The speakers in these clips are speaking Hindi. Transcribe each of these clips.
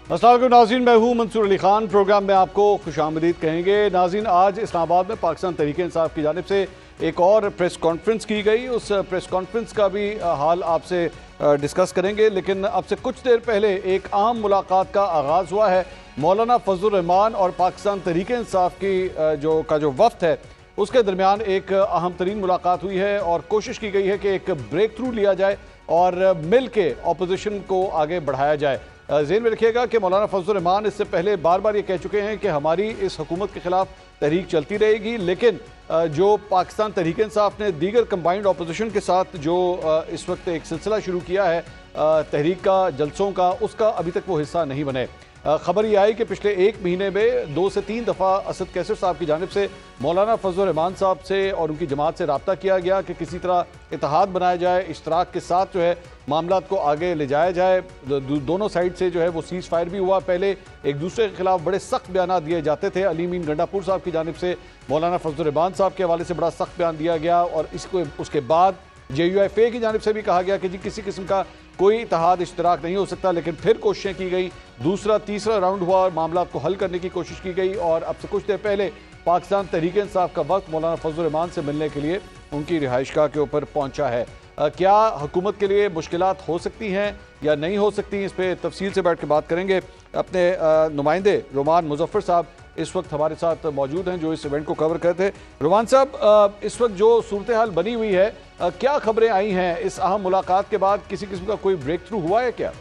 अस्सलाम वालेकुम नाज़रीन, मैं हूँ मंसूर अली खान। प्रोग्राम में आपको खुशामदीद कहेंगे। नाज़रीन, आज इस्लामाबाद में पाकिस्तान तहरीक इंसाफ की जानिब से एक और प्रेस कॉन्फ्रेंस की गई। उस प्रेस कॉन्फ्रेंस का भी हाल आपसे डिस्कस करेंगे, लेकिन अब से कुछ देर पहले एक अहम मुलाकात का आगाज़ हुआ है। मौलाना फजलुर रहमान और पाकिस्तान तहरीक इंसाफ की जो वफ्द है उसके दरमियान एक अहम तरीन मुलाकात हुई है और कोशिश की गई है कि एक ब्रेक थ्रू लिया जाए और मिल के अपोजिशन को आगे बढ़ाया जाए। ज़हन में रखिएगा कि मौलाना फजलुर रहमान इससे पहले बार बार ये कह चुके हैं कि हमारी इस हुकूमत के खिलाफ तहरीक चलती रहेगी, लेकिन जो पाकिस्तान तहरीक इंसाफ ने दीगर कंबाइंड अपोजिशन के साथ जो इस वक्त एक सिलसिला शुरू किया है तहरीक का, जलसों का, उसका अभी तक वो हिस्सा नहीं बने। खबर ये आई कि पिछले एक महीने में 2 से 3 दफ़ा असद कैसर साहब की जानिब से मौलाना फजलुर रहमान साहब से और उनकी जमात से रब्ता किया गया कि किसी तरह इत्तेहाद बनाया जाए, इश्तराक के साथ जो है मामला को आगे ले जाया जाए। दोनों साइड से जो है वो सीज़ फायर भी हुआ। पहले एक दूसरे के खिलाफ बड़े सख्त बयान दिए जाते थे। अली मीन गंडापुर साहब की जानिब से मौलाना फजलुर रहमान साहब के हवाले से बड़ा सख्त बयान दिया गया और इसको उसके बाद JUIFA की जानिब से भी कहा गया कि जी किसी किस्म का कोई इत्तेहाद इश्तराक नहीं हो सकता। लेकिन फिर कोशिशें की गई, दूसरा तीसरा राउंड हुआ और मामला को हल करने की कोशिश की गई और अब से कुछ देर पहले पाकिस्तान तहरीक इंसाफ का वक्त मौलाना फजलुर रहमान से मिलने के लिए उनकी रिहाइशगाह के ऊपर पहुंचा है। क्या हुकूमत के लिए मुश्किलात हो सकती हैं या नहीं हो सकती, इस पर तफसील से बैठ के बात करेंगे। अपने नुमाइंदे रोमान मुजफ्फर साहब इस वक्त हमारे साथ मौजूद हैं जो इस इवेंट को कवर करते हैं। रोमान साहब, इस वक्त जो सूरत हाल बनी हुई है, क्या खबरें आई हैं इस अहम मुलाकात के बाद? किसी किस्म का कोई ब्रेक थ्रू हुआ है क्या?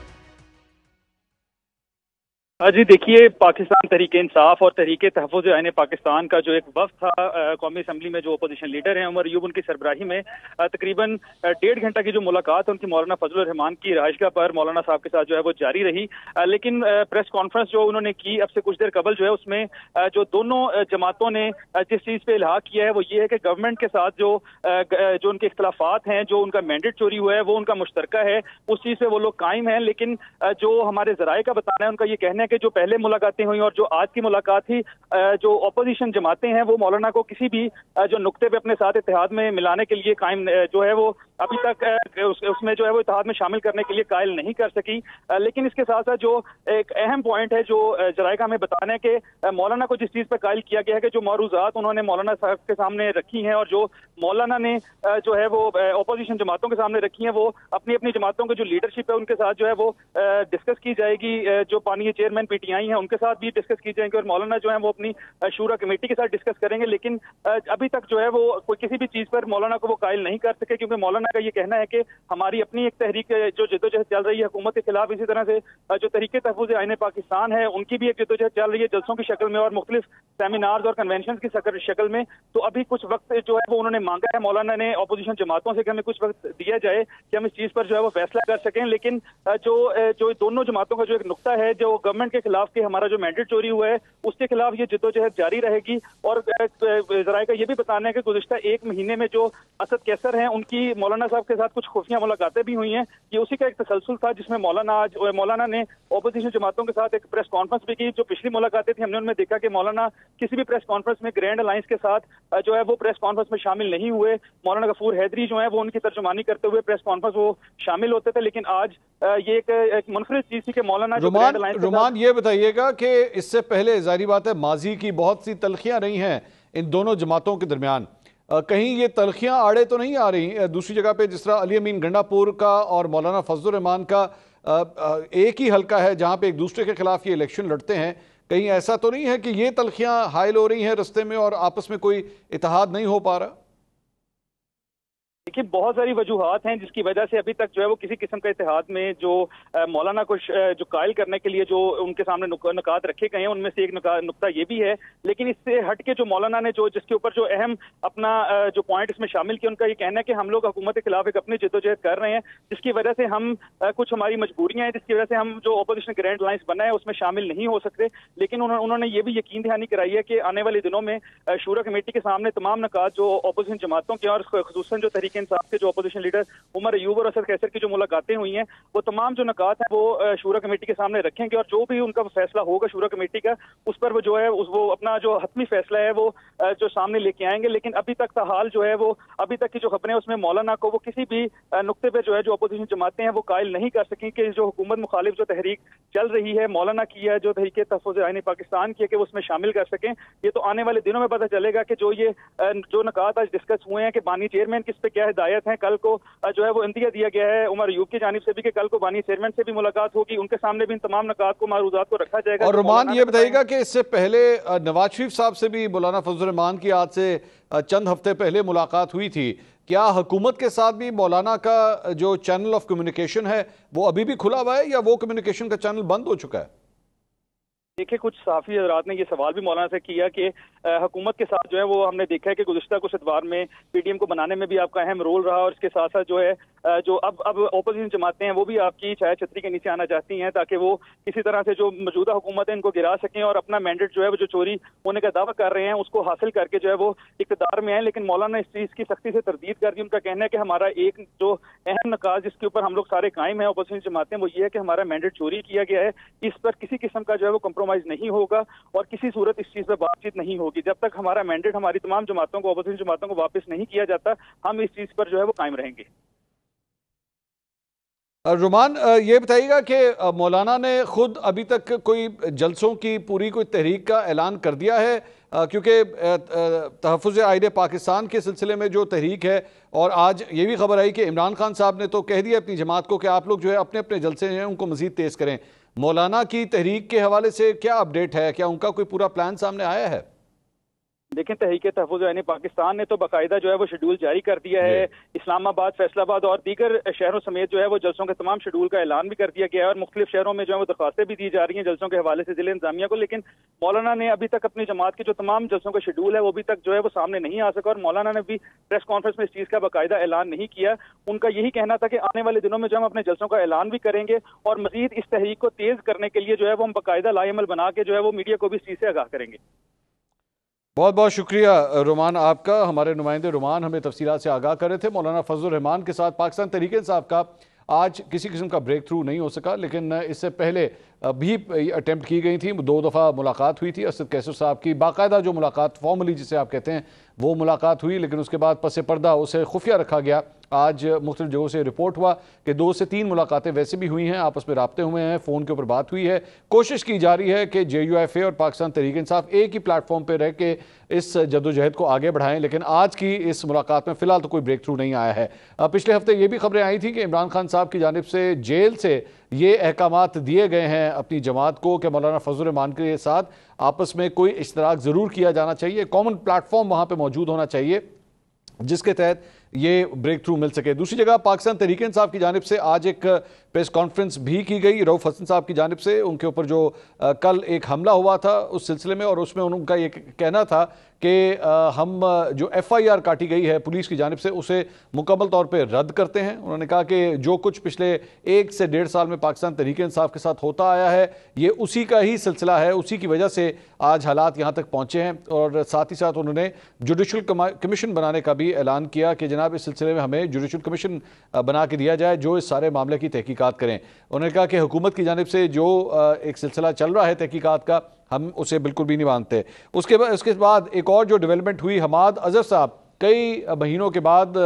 जी देखिए, पाकिस्तान तहरीक इंसाफ और तहरीक तहफ़्फ़ुज़ आईन पाकिस्तान का जो एक वफ़द था कौमी असम्बली में, जो अपोजिशन लीडर हैं उमर अयूब, उनकी सरबराही में तकरीबन 1.5 घंटा की जो मुलाकात है उनकी मौलाना फजलुर रहमान की रिहाइशगाह पर मौलाना साहब के साथ जो है वो जारी रही। लेकिन प्रेस कॉन्फ्रेंस जो उन्होंने की अब से कुछ देर कबल जो है उसमें जो दोनों जमातों ने जिस चीज़ पे इल्हा किया है वो ये है कि गवर्नमेंट के साथ जो उनके इख्तलाफात हैं, जो उनका मैंडेट चोरी हुआ है वो उनका मुश्तरका है, उस चीज़ पे वो लोग कायम हैं। लेकिन जो हमारे जराए का बताना है, उनका ये कहना है कि जो पहले मुलाकातें हुई और जो आज की मुलाकात थी, जो अपोजिशन जमातें हैं वो मौलाना को किसी भी जो नुक्ते पे अपने साथ इत्तेहाद में मिलाने के लिए कायम जो है वो अभी तक उसमें जो है वो इत्तेहाद में शामिल करने के लिए कायल नहीं कर सकी। लेकिन इसके साथ साथ जो एक अहम पॉइंट है जो जराए का हमें बताना है कि मौलाना को जिस चीज़ पर कायल किया गया है कि जो मौरूज़ात उन्होंने मौलाना साहब के सामने रखी हैं और जो मौलाना ने जो है वो अपोजिशन जमातों के सामने रखी हैं, वो अपनी अपनी जमातों की जो लीडरशिप है उनके साथ जो है वो डिस्कस की जाएगी। जो पानी चेयरमैन PTI हैं उनके साथ भी डिस्कस की जाएंगे और मौलाना जो है वो अपनी शूरा कमेटी के साथ डिस्कस करेंगे। लेकिन अभी तक जो है वो कोई किसी भी चीज़ पर मौलाना को वो कायल नहीं कर सके, क्योंकि मौलाना का ये कहना है कि हमारी अपनी एक तहरीक जो जद्दोजहद चल रही है हुकूमत के खिलाफ, इसी तरह से जो तहरीक तहफ़्फ़ुज़ आईन पाकिस्तान है उनकी भी एक जद्दोजहद चल रही है जलसों की शक्ल में और मुख्तलिफ सेमिनार्स और कन्वेंशन की शक्ल में। तो अभी कुछ वक्त जो है वो उन्होंने मांगा है मौलाना ने अपोजिशन जमातों से कि हमें कुछ वक्त दिया जाए कि हम इस चीज़ पर जो है वो फैसला कर सकें। लेकिन जो दोनों जमातों का जो एक नुक्ता है जो गवर्नमेंट के खिलाफ कि हमारा जो मैंडेट चोरी हुआ है उसके खिलाफ ये जद्दोजहद जारी रहेगी। और जराए का ये भी बताना है कि गुज़िश्ता एक महीने में जो असद कैसर हैं उनकी मौलाना साहब के साथ कुछ खुफिया मुलाकातें भी हुई हैं। ये उसी का एक तसलसल था जिसमें मौलाना ने अपोजिशन जमातों के साथ एक प्रेस कॉन्फ्रेंस भी की। जो पिछली मुलाकातें थी हमने उनमें देखा कि मौलाना किसी भी प्रेस कॉन्फ्रेंस में ग्रैंड अलायंस के साथ जो है वो प्रेस कॉन्फ्रेंस में शामिल नहीं हुए। मौलाना गफूर हैदरी जो है वो उनकी तर्जुमानी करते हुए प्रेस कॉन्फ्रेंस वो शामिल होते थे। लेकिन आज ये एक मुनफरिद चीज थी कि मौलाना रोमान ये बताइएगा कि इससे पहले जाहिर बात है माजी की बहुत सी तलखियां रही हैं इन दोनों जमातों के दरमियान, कहीं ये तलखियां आड़े तो नहीं आ रही? दूसरी जगह पे जिस तरह अली अमीन गंडापुर का और मौलाना फजलुर रहमान का एक ही हल्का है जहां पे एक दूसरे के खिलाफ ये इलेक्शन लड़ते हैं, कहीं ऐसा तो नहीं है कि ये तलखियां हायल हो रही हैं रस्ते में और आपस में कोई इत्तेहाद नहीं हो पा रहा? देखिए, बहुत सारी वजूहात हैं जिसकी वजह से अभी तक जो है वो किसी किस्म का इत्तेहाद में जो मौलाना को जो कायल करने के लिए जो उनके सामने नुकात रखे गए हैं उनमें से एक नुकता ये भी है। लेकिन इससे हट के जो मौलाना ने जो जिसके ऊपर जो अहम अपना जो पॉइंट इसमें शामिल किया, उनका ये कहना है कि हम लोग हुकूमत के खिलाफ एक अपनी जद्दोजहद कर रहे हैं जिसकी वजह से हम कुछ हमारी मजबूरियां हैं जिसकी वजह से हम जो अपोजिशन ग्रैंड अलायंस बना है उसमें शामिल नहीं हो सकते। लेकिन उन्होंने ये भी यकीन दहानी कराई है कि आने वाले दिनों में शूरा कमेटी के सामने तमाम नुकात जो अपोजिशन जमातों के और खुसूसन जो तहरीक तहरीक इंसाफ के जो अपोजिशन लीडर उमर अयूब और असद कैसर की जो मुलाकातें हुई हैं, वो तमाम जो नकात हैं वो शूरा कमेटी के सामने रखेंगे और जो भी उनका फैसला होगा शूरा कमेटी का, उस पर वो जो है वो अपना जो हतमी फैसला है वो जो सामने लेके आएंगे। लेकिन अभी तक हाल जो है वो अभी तक की जो खबरें उसमें मौलाना को वो किसी भी नुक्ते पे जो है जो अपोजिशन जमातें हैं वो कायल नहीं कर सकी कि जो हुकूमत मुखालिफ जो तहरीक चल रही है, मौलाना की है जो तहरीक तहफ़्फ़ुज़ आईन पाकिस्तान की है, कि वो उसमें शामिल कर सकें। ये तो आने वाले दिनों में पता चलेगा कि जो ये जो नकात आज डिस्कस हुए हैं कि बानी चेयरमैन किस पे क्या हिदायत है। कल को जो है वो इंदिया दिया गया है उमर अयूब की जानिब से भी कि कल को बानी चेयरमैन से भी मुलाकात होगी, उनके सामने भी इन तमाम नकात को मारूजात को रखा जाएगा। और रुमान ये बताइएगा कि इससे पहले नवाज शरीफ साहब से भी मौलाना फजल रहमान की आज से चंद हफ्ते पहले मुलाकात हुई थी। क्या हुकूमत के साथ भी मौलाना का जो चैनल ऑफ कम्युनिकेशन है वो अभी भी खुला हुआ है या वो कम्युनिकेशन का चैनल बंद हो चुका है? देखिए, कुछ सहाफ़ी हज़रात ने ये सवाल भी मौलाना से किया कि हुकूमत के साथ जो है वो हमने देखा है कि गुज़िश्ता कुछ अदवार में पीडीएम को बनाने में भी आपका अहम रोल रहा और इसके साथ साथ जो है जो अब ओपोजिशन जमातें हैं वो भी आपकी छाया छतरी के नीचे आना चाहती हैं ताकि वो किसी तरह से जो मौजूदा हुकूमत है इनको गिरा सकें और अपना मैंडेट जो है वो जो चोरी होने का दावा कर रहे हैं उसको हासिल करके जो है वो इक़्तिदार में आए। लेकिन मौलाना इस चीज़ की सख्ती से तरदीद कर दी। उनका कहना है कि हमारा एक जो अहम नकाज जिसके ऊपर हम लोग सारे कायम हैं ओपोजिशन जमातें, वो ये है कि हमारा मैंडेट चोरी किया गया है। इस पर किसी किस्म का जो है वो कंप्रोमाइज नहीं होगा और किसी सूरत इस चीज़ पर बातचीत नहीं होगी। जब तक हमारा मैंडेट हमारी तमाम जमातों को ओपोजिशन जमातों को वापस नहीं किया जाता, हम इस चीज़ पर जो है वो कायम रहेंगे। रुमान ये बताइएगा कि मौलाना ने खुद अभी तक कोई जलसों की पूरी कोई तहरीक का ऐलान कर दिया है? क्योंकि तहफ़्फ़ुज़ आईन पाकिस्तान के सिलसिले में जो तहरीक है, और आज ये भी खबर आई कि इमरान खान साहब ने तो कह दिया अपनी जमात को कि आप लोग जो है अपने अपने जलसे हैं उनको मज़ीद तेज़ करें। मौलाना की तहरीक के हवाले से क्या अपडेट है? क्या उनका कोई पूरा प्लान सामने आया है? देखें, तहरीक तहफ़्फ़ुज़ आईन पाकिस्तान ने तो बाकायदा जो है वो शेड्यूल जारी कर दिया है। इस्लामाबाद, फैसलाबाद और दीगर शहरों समेत जो है वो जलसों के तमाम शेड्यूल का ऐलान भी कर दिया गया है और मुख्तलिफ शहरों में जो है वो दरख्वास्तें भी दी जा रही हैं जलसों के हवाले से जिले इंतजामिया को। लेकिन मौलाना ने अभी तक अपनी जमात के जो तमाम जलसों का शेड्यूल है वो अभी तक जो है वो सामने नहीं आ सका और मौलाना ने भी प्रेस कॉन्फ्रेंस में इस चीज़ का बाकायदा ऐलान नहीं किया। उनका यही कहना था कि आने वाले दिनों में जो हम अपने जलसों का ऐलान भी करेंगे और मजीद इस तहरीक को तेज़ करने के लिए जो है वो हम बाकायदा लाएमल बना के जो है वो मीडिया को भी इस चीज़ से आगाह करेंगे। बहुत बहुत शुक्रिया रुमान आपका। हमारे नुमाइंदे रुमान हमें तफसीलात से आगाह कर रहे थे। मौलाना फजल रहमान के साथ पाकिस्तान तहरीक इंसाफ का आज किसी किस्म का ब्रेक थ्रू नहीं हो सका, लेकिन इससे पहले भी अटेम्प्ट की गई थी। 2 दफ़ा मुलाकात हुई थी असद कैसर साहब की, बाकायदा जो मुलाकात फॉर्मली जिसे आप कहते हैं वो मुलाकात हुई, लेकिन उसके बाद पस पर्दा उसे खुफिया रखा गया। आज मुख्तलिफ जगहों से रिपोर्ट हुआ कि 2 से 3 मुलाकातें वैसे भी हुई हैं, आपस में राब्ते हुए हैं, फ़ोन के ऊपर बात हुई है। कोशिश की जा रही है कि JUIFA और पाकिस्तान तहरीक इंसाफ एक ही प्लेटफॉर्म पर रह के इस जद्दोजहद को आगे बढ़ाएं, लेकिन आज की इस मुलाकात में फ़िलहाल तो कोई ब्रेक थ्रू नहीं आया है। पिछले हफ्ते ये भी खबरें आई थी कि इमरान खान साहब की जानिब से जेल से ये अहकामात दिए गए हैं अपनी जमात को कि मौलाना फजल रहमान के साथ आपस में कोई इश्तराक ज़रूर किया जाना चाहिए, कॉमन प्लेटफॉर्म वहाँ पर मौजूद होना चाहिए जिसके तहत ये ब्रेक थ्रू मिल सके। दूसरी जगह पाकिस्तान तहरीक इंसाफ की जानिब से आज एक प्रेस कॉन्फ्रेंस भी की गई रऊफ हसन साहब की जानिब से। उनके ऊपर जो कल एक हमला हुआ था उस सिलसिले में, और उसमें उनका ये कहना था कि हम जो FIR काटी गई है पुलिस की जानिब से उसे मुकम्मल तौर पर रद्द करते हैं। उन्होंने कहा कि जो कुछ पिछले 1 से 1.5 साल में पाकिस्तान तहरीक इंसाफ के साथ होता आया है ये उसी का ही सिलसिला है, उसी की वजह से आज हालात यहाँ तक पहुँचे हैं। और साथ ही साथ उन्होंने जुडिशल कमीशन बनाने का भी ऐलान किया कि जनाब इस सिलसिले में हमें जुडिशल कमीशन बना के दिया जाए जो इस सारे मामले की तहकीकात करें। उन्होंने कहा कि हुकूमत की जानिब से जो एक सिलसिला चल रहा है तहकीकात का हम उसे बिल्कुल भी नहीं मानते। उसके बाद एक और जो डेवलपमेंट हुई, हमाद अजहर साहब कई महीनों के बाद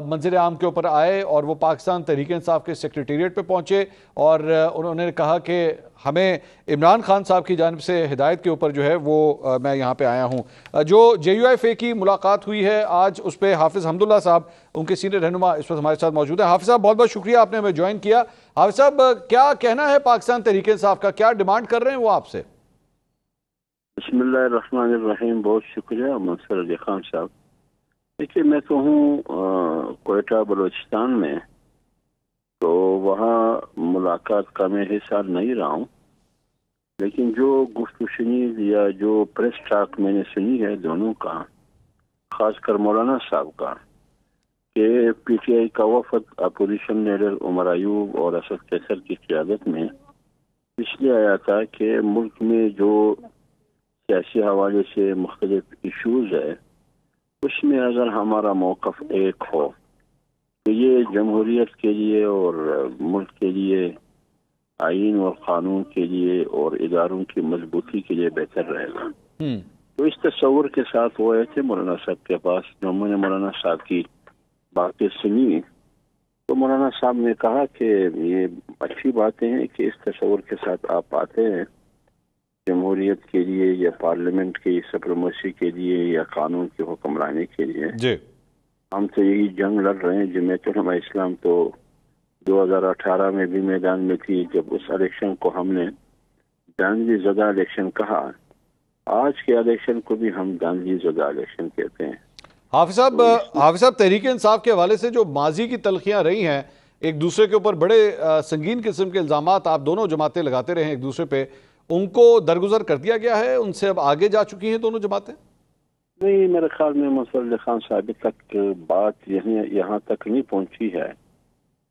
मंजर आम के ऊपर आए और वो पाकिस्तान तहरीक इंसाफ के सेक्रेटेरिएट पे पहुंचे और उन्होंने कहा कि हमें इमरान खान साहब की जानिब से हिदायत के ऊपर जो है वो मैं यहाँ पे आया हूँ। जो JUIFA की मुलाकात हुई है आज उस पर हाफिज़ हमदुल्ला साहब उनके सीनियर रहनुमा इस वक्त हमारे साथ मौजूद है। हाफिज़ साहब बहुत बहुत शुक्रिया आपने हमें ज्वाइन किया। हाफिज़ साहब क्या कहना है पाकिस्तान तहरीक इंसाफ का, क्या डिमांड कर रहे हैं वो आपसे? बिस्मिल्लाहिर्रहमानिर्रहीम। बहुत शुक्रिया मंसूर अली खान साहब। देखिए, मैं तो हूँ कोयटा बलूचिस्तान में, तो वहाँ मुलाकात का मैं हिस्सा नहीं रहा हूँ, लेकिन जो गुफ्तगू सुनी या जो प्रेस टॉक मैंने सुनी है दोनों का, खासकर मौलाना साहब का, कि PTI का वफद अपोजिशन लीडर उमर अयूब और असद कैसर की क़यादत में इसलिए आया था कि मुल्क में जो सियासी हवाले से मुख्तलिफ इशूज़ है उसमें अगर हमारा मौक़िफ़ एक हो तो ये जमहूरियत के लिए और मुल्क के लिए, आईन और कानून के लिए और इदारों की मजबूती के लिए बेहतर रहेगा। तो इस तस्वुर के साथ वो आए थे मौलाना साहब के पास। जो मैंने मौलाना साहब की बातें सुनी तो मौलाना साहब ने कहा कि ये अच्छी बातें हैं कि इस तस्वुर के साथ आप आते हैं जमहूरियत के लिए या पार्लियामेंट की सुप्रीमेसी के लिए या कानून की हुक्मरानी के लिए। जी। हम तो यही जंग लड़ रहे हैं। जमीयत उलमा इस्लाम तो 2018 में भी मैदान में थी, जब उस इलेक्शन को हमने दानगी ज़दा इलेक्शन कहा। आज के इलेक्शन को भी हम दानगी ज़दा इलेक्शन कहते हैं। हाफिज साहब, तहरीक इंसाफ के हवाले से जो माजी की तलखियां रही हैं, एक दूसरे के ऊपर बड़े संगीन किस्म के इल्जामात आप दोनों जमातें लगाते रहे एक दूसरे पे, उनको दरगुजर कर दिया गया है? उनसे अब आगे जा चुकी हैं दोनों जमातें? नहीं, मेरे ख्याल में मुसर्रफ खान साहब तक बात यहाँ तक नहीं पहुंची है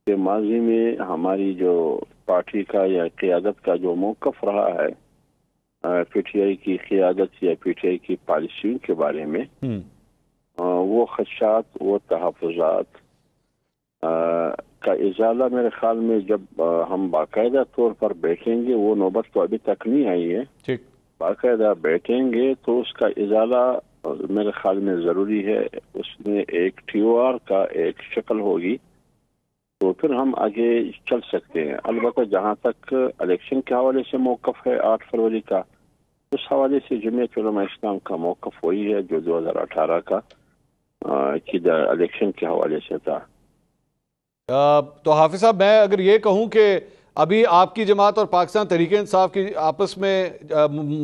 कि माजी में हमारी जो पार्टी का या क़ियादत का जो मौक़िफ़ रहा है PTI की क़ियादत या PTI की पॉलिसियों के बारे में, वो खदशात, वो तहफ़्फ़ुज़ात का इजाला मेरे ख्याल में जब हम बाकायदा तौर पर बैठेंगे, वो नौबत तो अभी तक नहीं आई है, बाकायदा बैठेंगे तो उसका इजाला मेरे ख्याल में ज़रूरी है। उसमें एक TOR का एक शक्ल होगी तो फिर हम आगे चल सकते हैं। अलबत्ता जहाँ तक इलेक्शन के हवाले से मौक़िफ़ है 8 फरवरी का, उस हवाले से जमीयत उलमा इस्लाम का मौक़िफ़ वही है जो 2018 का इलेक्शन के हवाले से था। तो हाफिज साहब, मैं अगर ये कहूँ कि अभी आपकी जमात और पाकिस्तान तहरीक इंसाफ की आपस में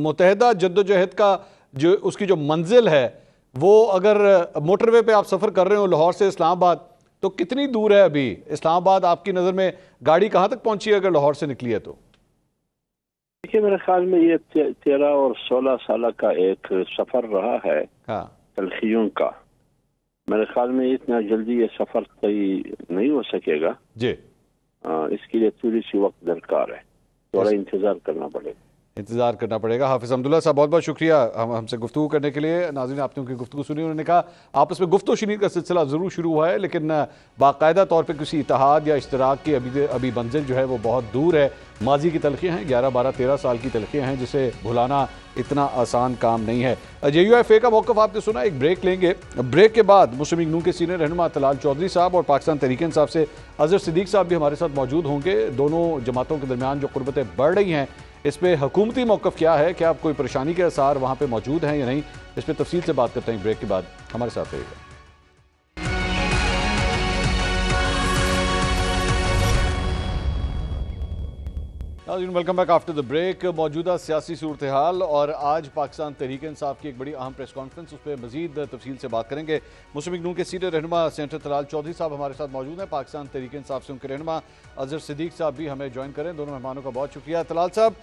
मुतहदा जद्दोजहद का जो उसकी जो मंजिल है, वो अगर मोटरवे पे आप सफ़र कर रहे हो लाहौर से इस्लामाबाद, तो कितनी दूर है अभी इस्लामाबाद? आपकी नज़र में गाड़ी कहाँ तक पहुंची है अगर लाहौर से निकली है तो? देखिए, मेरे ख्याल में ये 13 और 16 साल का एक सफ़र रहा है तलखियों का। मेरे ख्याल में इतना जल्दी ये सफ़र तय नहीं हो सकेगा जी। इसके लिए थोड़ी सी वक्त दरकार है, थोड़ा इंतज़ार करना पड़ेगा। हाफिज अब्दुल्ला साहब, बहुत बहुत शुक्रिया हमसे गुफ्तगू करने के लिए। नाज़रीन, आपने उनकी गुफ्तगू सुनी। उन्होंने कहा आपस में गुफ्तो शुनी का सिलसिला ज़रूर शुरू हुआ है, लेकिन बाकायदा तौर पर किसी इत्तेहाद या इश्तराक की अभी मंजिल जो है वो बहुत दूर है। माजी की तलखियाँ हैं, 11, 12, 13 साल की तलखियाँ हैं, जिसे भुलाना इतना आसान काम नहीं है। JUIFA का मौक़िफ़ आपने सुना। एक ब्रेक लेंगे। ब्रेक के बाद मुस्लिम लीग नून के सीनियर रहनुमा तलाल चौधरी साहब और पाकिस्तान तहरीक इंसाफ से अज़हर सिद्दीक़ साहब भी हमारे साथ मौजूद होंगे। दोनों जमातों के दरमियान जो कुर्बतें बढ़ रही हैं, इस पर हुकूमती मौक़िफ़ क्या है? क्या आप कोई परेशानी के आसार वहाँ पर मौजूद हैं या नहीं? इस पर तफसील से बात करते हैं ब्रेक के बाद। हमारे साथ रहिएगा। Welcome back after the break. मौजूदा सियासी सूरत हाल और आज पाकिस्तान तहरीक इंसाफ की एक बड़ी अहम प्रेस कॉन्फ्रेंस, उस पर मजीद तफसील से बात करेंगे। मुस्लिम लीग नून के सीनियर रहनुमा सेनेटर तलाल चौधरी साहब हमारे साथ मौजूद हैं। पाकिस्तान तहरीक इंसाफ से उनके रहनुमा अज़हर सिद्दीक़ साहब भी हमें ज्वाइन करें। दोनों मेहमानों का बहुत शुक्रिया। तलाल साहब,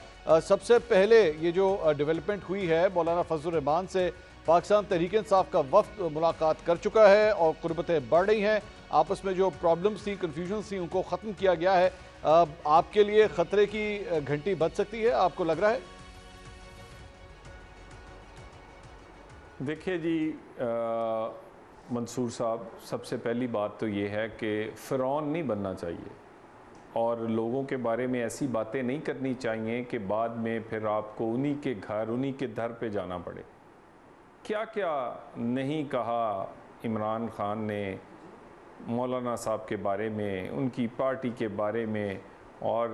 सबसे पहले ये जो डेवलपमेंट हुई है, मौलाना फजल रहमान से पाकिस्तान तहरीक इंसाफ का वफ्द मुलाकात कर चुका है और कुर्बतें बढ़ रही हैं। आपस में जो प्रॉब्लम्स थी, कन्फ्यूजन थी, उनको ख़त्म किया गया है। आपके लिए खतरे की घंटी बज सकती है, आपको लग रहा है? देखिए जी मंसूर साहब, सबसे पहली बात तो ये है कि फ़िरौन नहीं बनना चाहिए और लोगों के बारे में ऐसी बातें नहीं करनी चाहिए कि बाद में फिर आपको उन्हीं के घर, उन्हीं के दर पे जाना पड़े। क्या क्या नहीं कहा इमरान खान ने मौलाना साहब के बारे में, उनकी पार्टी के बारे में, और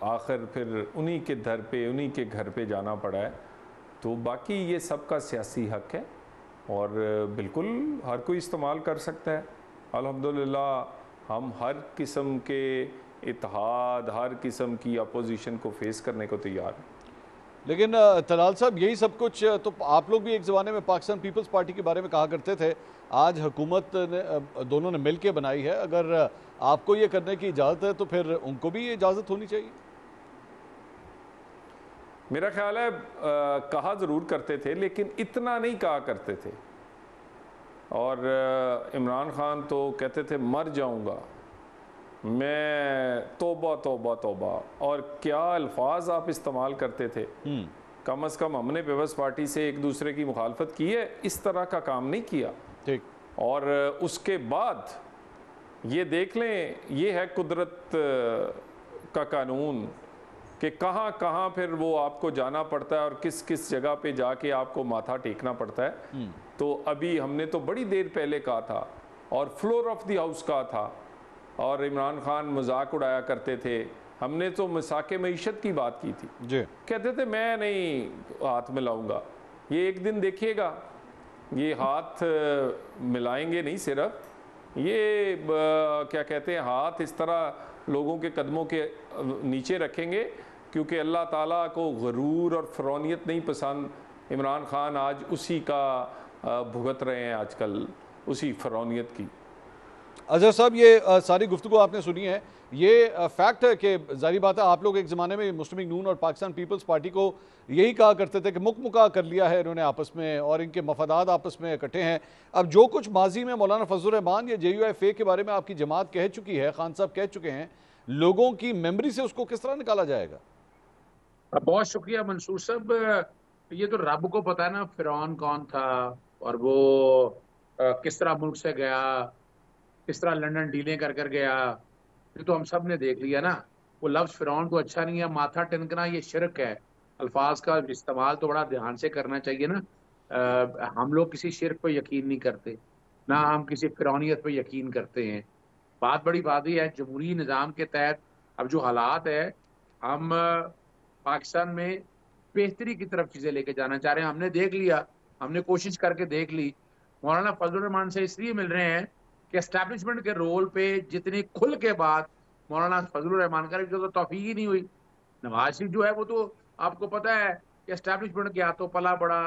आखिर फिर उन्हीं के दर पे, उन्हीं के घर पे जाना पड़ा है। तो बाकी ये सबका सियासी हक़ है और बिल्कुल हर कोई इस्तेमाल कर सकता है। अल्हम्दुलिल्लाह हम हर किस्म के इत्तेहाद, हर किस्म की अपोजिशन को फेस करने को तैयार हैं। लेकिन तलाल साहब, यही सब कुछ तो आप लोग भी एक ज़माने में पाकिस्तान पीपल्स पार्टी के बारे में कहा करते थे। आज हुकूमत ने, दोनों ने मिल के बनाई है। अगर आपको ये करने की इजाज़त है तो फिर उनको भी ये इजाज़त होनी चाहिए। मेरा ख्याल है कहा ज़रूर करते थे, लेकिन इतना नहीं कहा करते थे। और इमरान खान तो कहते थे मर जाऊंगा मैं, तौबा तौबा तौबा, और क्या अल्फाज आप इस्तेमाल करते थे। कम अज़ कम हमने पीपल्स पार्टी से एक दूसरे की मुखालफत की है, इस तरह का काम नहीं किया। ठीक। और उसके बाद ये देख लें, ये है कुदरत का कानून कि कहाँ कहाँ फिर वो आपको जाना पड़ता है और किस किस जगह पे जाके आपको माथा टेकना पड़ता है। तो अभी हमने तो बड़ी देर पहले कहा था और फ्लोर ऑफ द हाउस कहा था, और इमरान खान मजाक उड़ाया करते थे। हमने तो मसाके मईशत की बात की थी जी। कहते थे मैं नहीं हाथ मिलाऊंगा। ये एक दिन देखिएगा, ये हाथ मिलाएंगे नहीं, सिर्फ ये क्या कहते हैं, हाथ इस तरह लोगों के कदमों के नीचे रखेंगे, क्योंकि अल्लाह ताला को गरूर और फ़रौनियत नहीं पसंद। इमरान खान आज उसी का भुगत रहे हैं आजकल, उसी फ़रौनियत की। अजहर साहब, ये सारी गुफ्तगू आपने सुनी है, ये फैक्ट है कि जारी बात है आप लोग एक ज़माने में मुस्लिम लीग नून और पाकिस्तान पीपल्स पार्टी को यही कहा करते थे कि मुकमुका कर लिया है इन्होंने आपस में और इनके मफादात आपस में इकट्ठे हैं। अब जो कुछ माजी में मौलाना फजलुर रहमान या JUIF के बारे में आपकी जमात कह चुकी है, खान साहब कह चुके हैं, लोगों की मेमोरी से उसको किस तरह निकाला जाएगा? बहुत शुक्रिया मंसूर साहब। ये तो रब को पता है ना फिरौन कौन था और वो किस तरह मुल्क से गया, किस तरह लंदन डीलें कर कर गया, ये तो हम सब ने देख लिया ना। वो लफ्ज़ फिरौन तो अच्छा नहीं है, माथा टिनकना ये शिरक है। अल्फाज का इस्तेमाल तो बड़ा ध्यान से करना चाहिए ना। हम लोग किसी शिरक पर यकीन नहीं करते, ना हम किसी फिरौनियत पर यकीन करते हैं। बात बड़ी वादी है, जमहूरी निज़ाम के तहत अब जो हालात है, हम पाकिस्तान में बेहतरी की तरफ चीज़ें लेके जाना चाह रहे हैं। हमने देख लिया, हमने कोशिश करके देख ली। मौलाना फजलुर रहमान से इसलिए मिल रहे हैं कि एस्टैब्लिशमेंट के रोल पे जितनी खुल के बाद मौलाना फजलुर रहमान का तो तौफीक ही नहीं हुई। नवाज शरीफ जो है वो तो आपको पता है कि एस्टैब्लिशमेंट के हाथों पला बड़ा,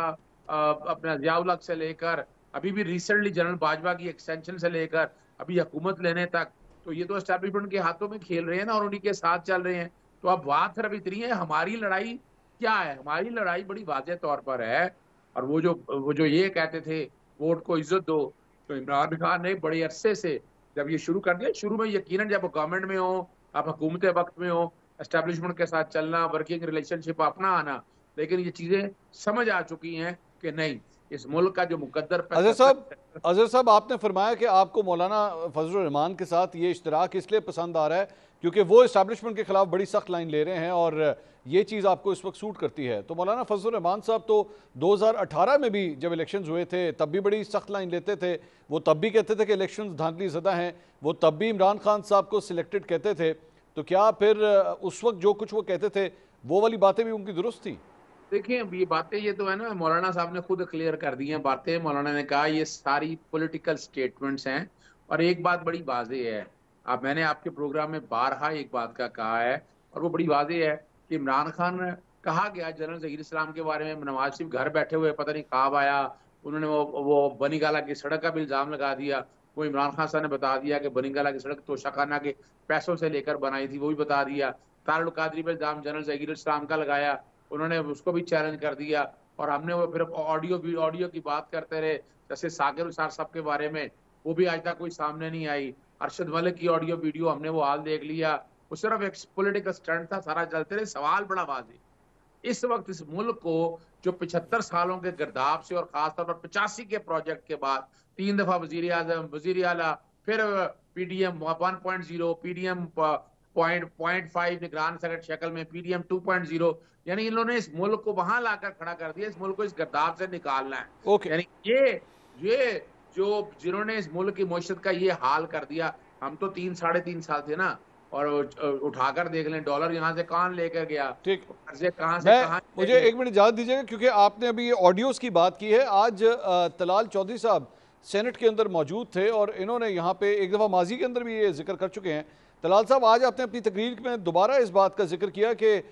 अपना ज़ियाउल हक से लेकर अभी भी रिसेंटली जनरल बाजवा की एक्सटेंशन से लेकर अभी हुकूमत लेने तक, तो ये तो एस्टैब्लिशमेंट के हाथों में खेल रहे हैं ना और उन्हीं के साथ चल रहे हैं। तो अब बात सिर्फ इतनी है, हमारी लड़ाई क्या है? हमारी लड़ाई बड़ी वाज़ेह तौर पर है। और वो जो ये कहते थे वोट को इज्जत दो, तो इमरान खान ने बड़े अरसे से जब ये शुरू कर दिया, शुरू में यकीनन जब गवर्नमेंट में हो, आप हुकूमत वक्त में हो, एस्टैब्लिशमेंट के साथ चलना, वर्किंग रिलेशनशिप अपना आना, लेकिन ये चीजें समझ आ चुकी हैं कि नहीं, इस मुल्क का जो मुकद्दर। अजहर साहब, आपने फरमाया कि आपको मौलाना फजलुर रहमान के साथ ये इश्तराक इसलिए पसंद आ रहा है क्योंकि वो इस्टेब्लिशमेंट के खिलाफ बड़ी सख्त लाइन ले रहे हैं और ये चीज़ आपको इस वक्त सूट करती है। तो मौलाना फजलुर रहमान साहब तो 2018 में भी जब इलेक्शंस हुए थे तब भी बड़ी सख्त लाइन लेते थे। वो तब भी कहते थे कि इलेक्शंस धांधली ज़दा हैं, वो तब भी इमरान खान साहब को सिलेक्टेड कहते थे। तो क्या फिर उस वक्त जो कुछ वो कहते थे वो वाली बातें भी उनकी दुरुस्त थी? देखिए, ये बातें ये तो है ना, मौलाना साहब ने खुद क्लियर कर दी हैं बातें। मौलाना ने कहा ये सारी पॉलिटिकल स्टेटमेंट्स हैं। और एक बात बड़ी वाज़ेह है, अब मैंने आपके प्रोग्राम में बारहा एक बात का कहा है और वो बड़ी वाज़ेह है कि इमरान खान कहा गया जनरल ज़हीर इस्लाम के बारे में, नवाज शरीफ घर बैठे हुए पता नहीं ख्वाब आया, उन्होंने वो बनीगाला की सड़क का भी इल्ज़ाम लगा दिया। वो इमरान खान साहब ने बता दिया कि बनीगाला की सड़क तोशाखाना के पैसों से लेकर बनाई थी, वो भी बता दिया। तारुल कादरी पर इल्ज़ाम जनरल ज़हीर इस्लाम का लगाया, उन्होंने उसको भी चैलेंज कर दिया। और हमने वो फिर ऑडियो की बात करते रहे, जैसे साकिर उसार साहब के बारे में, वो भी आज तक कोई सामने नहीं आई। अरशद मलिक की ऑडियो वीडियो हमने वो हाल देख लिया, वो सिर्फ एक पॉलिटिकल स्टंट था, सारा चलते रहे। सवाल बड़ा वाज़ेह, इस वक्त इस मुल्क को जो 75 सालों के गिरदाब से और खासतौर पर 85 के प्रोजेक्ट के बाद 3 दफा वजीर आजम, वजीर आला, फिर PDM 1.0, PDM 0.5 निगरान सदर शक्ल में, PDM 2.0, यानी इन्होंने इस मुल्क को वहां लाकर खड़ा कर दिया। इस मुल्क को इस गिरदाब से निकालना है। यानी ये जो जिन्होंने इस मुल्क की मईशत का ये हाल कर दिया, हम तो 3-3.5 साल थे ना, और उठाकर देख लें डॉलर यहाँ से कहाँ लेकर गया, ठीक, कहाँ से कहाँ। मुझे 1 मिनट इजाज़त दीजिएगा क्योंकि आपने अभी ये ऑडियोज़ की बात की है। आज तलाल चौधरी साहब सेनेट के अंदर मौजूद थे और इन्होंने यहाँ पे एक दफ़ा माजी के अंदर भी ये जिक्र कर चुके हैं। तलाल साहब, आज आपने अपनी तकरीर में दोबारा इस बात का जिक्र किया कि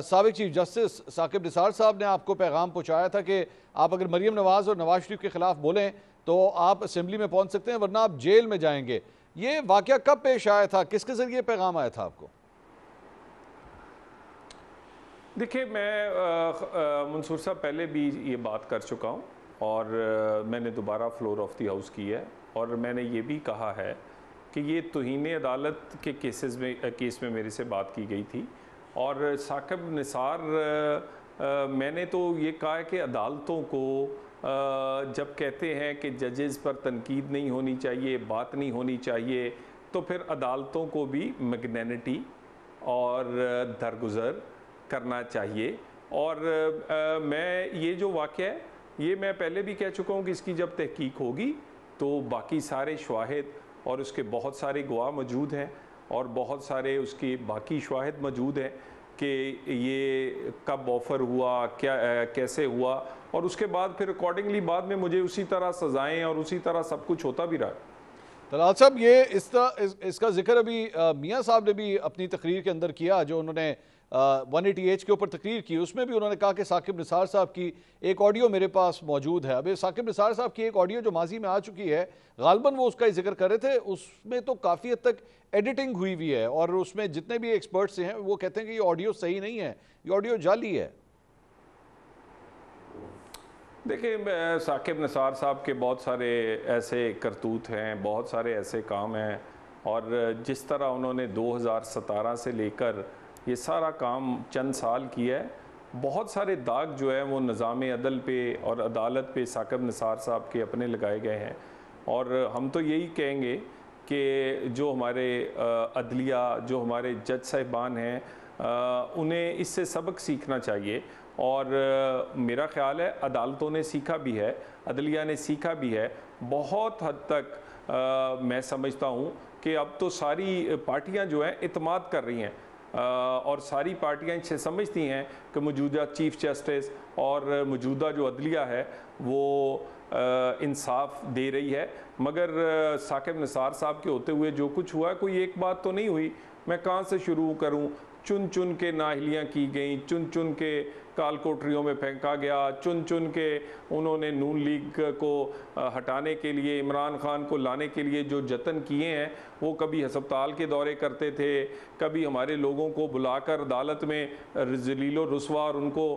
साबिक चीफ जस्टिस साकिब निसार साहब ने आपको पैगाम पहुँचाया था कि आप अगर मरीम नवाज़ और नवाज शरीफ के खिलाफ बोलें तो आप असेंबली में पहुँच सकते हैं, वरना आप जेल में जाएंगे। ये वाकया कब पेश आया था, किसके जरिए पैगाम आया था आपको? देखिए, मैं मंसूर साहब पहले भी ये बात कर चुका हूँ और मैंने दोबारा फ्लोर ऑफ द हाउस की है और मैंने ये भी कहा है कि ये तौहीन अदालत के केस में मेरे से बात की गई थी। और साकिब निसार, मैंने तो ये कहा है कि अदालतों को जब कहते हैं कि जजेस पर तनकीद नहीं होनी चाहिए, बात नहीं होनी चाहिए, तो फिर अदालतों को भी मैग्नेनिटी और दरगुजर करना चाहिए। और मैं ये जो वाक़या है ये मैं पहले भी कह चुका हूँ कि इसकी जब तहकीक होगी तो बाकी सारे शवाहिद और उसके बहुत सारे गवाह मौजूद हैं और बहुत सारे उसके बाकी शवाहिद मौजूद हैं कि ये कब ऑफ़र हुआ, क्या कैसे हुआ, और उसके बाद फिर अकॉर्डिंगली बाद में मुझे उसी तरह सज़ाएँ और उसी तरह सब कुछ होता भी रहा। तलाल साहब, ये इसका जिक्र अभी मियाँ साहब ने भी अपनी तकरीर के अंदर किया, जो उन्होंने 180H के ऊपर तकरीर की, उसमें भी उन्होंने कहा कि साकिब निसार साहब की एक ऑडियो मेरे पास मौजूद है। अभी साकिब निसार साहब की एक ऑडियो जो माजी में आ चुकी है, गालबन वो उसका ही जिक्र कर रहे थे, उसमें तो काफ़ी हद तक एडिटिंग हुई हुई है और उसमें जितने भी एक्सपर्ट्स हैं वो कहते हैं कि ये ऑडियो सही नहीं है, ये ऑडियो जाली है। देखिए, साकिब निसार साहब के बहुत सारे ऐसे करतूत हैं, बहुत सारे ऐसे काम हैं, और जिस तरह उन्होंने 2017 से लेकर ये सारा काम चंद साल किया है, बहुत सारे दाग जो है वो निज़ाम अदल पे और अदालत पे साकिब निसार साहब के अपने लगाए गए हैं। और हम तो यही कहेंगे कि जो हमारे अदलिया, जो हमारे जज साहिबान हैं, उन्हें इससे सबक सीखना चाहिए। और मेरा ख्याल है अदालतों ने सीखा भी है, अदलिया ने सीखा भी है। बहुत हद तक मैं समझता हूँ कि अब तो सारी पार्टियाँ जो हैं इत्माद कर रही हैं और सारी पार्टियाँ इसे समझती हैं कि मौजूदा चीफ जस्टिस और मौजूदा जो अदलिया है वो इंसाफ दे रही है। मगर साकिब निसार साहब के होते हुए जो कुछ हुआ, कोई एक बात तो नहीं हुई। मैं कहाँ से शुरू करूँ? चुन चुन के नाहलियाँ की गई, चुन चुन के काल कोठरियों में फेंका गया, चुन चुन के उन्होंने नून लीग को हटाने के लिए, इमरान खान को लाने के लिए जो जतन किए हैं, वो कभी अस्पताल के दौरे करते थे, कभी हमारे लोगों को बुलाकर अदालत में जलीलो रुस्वा और उनको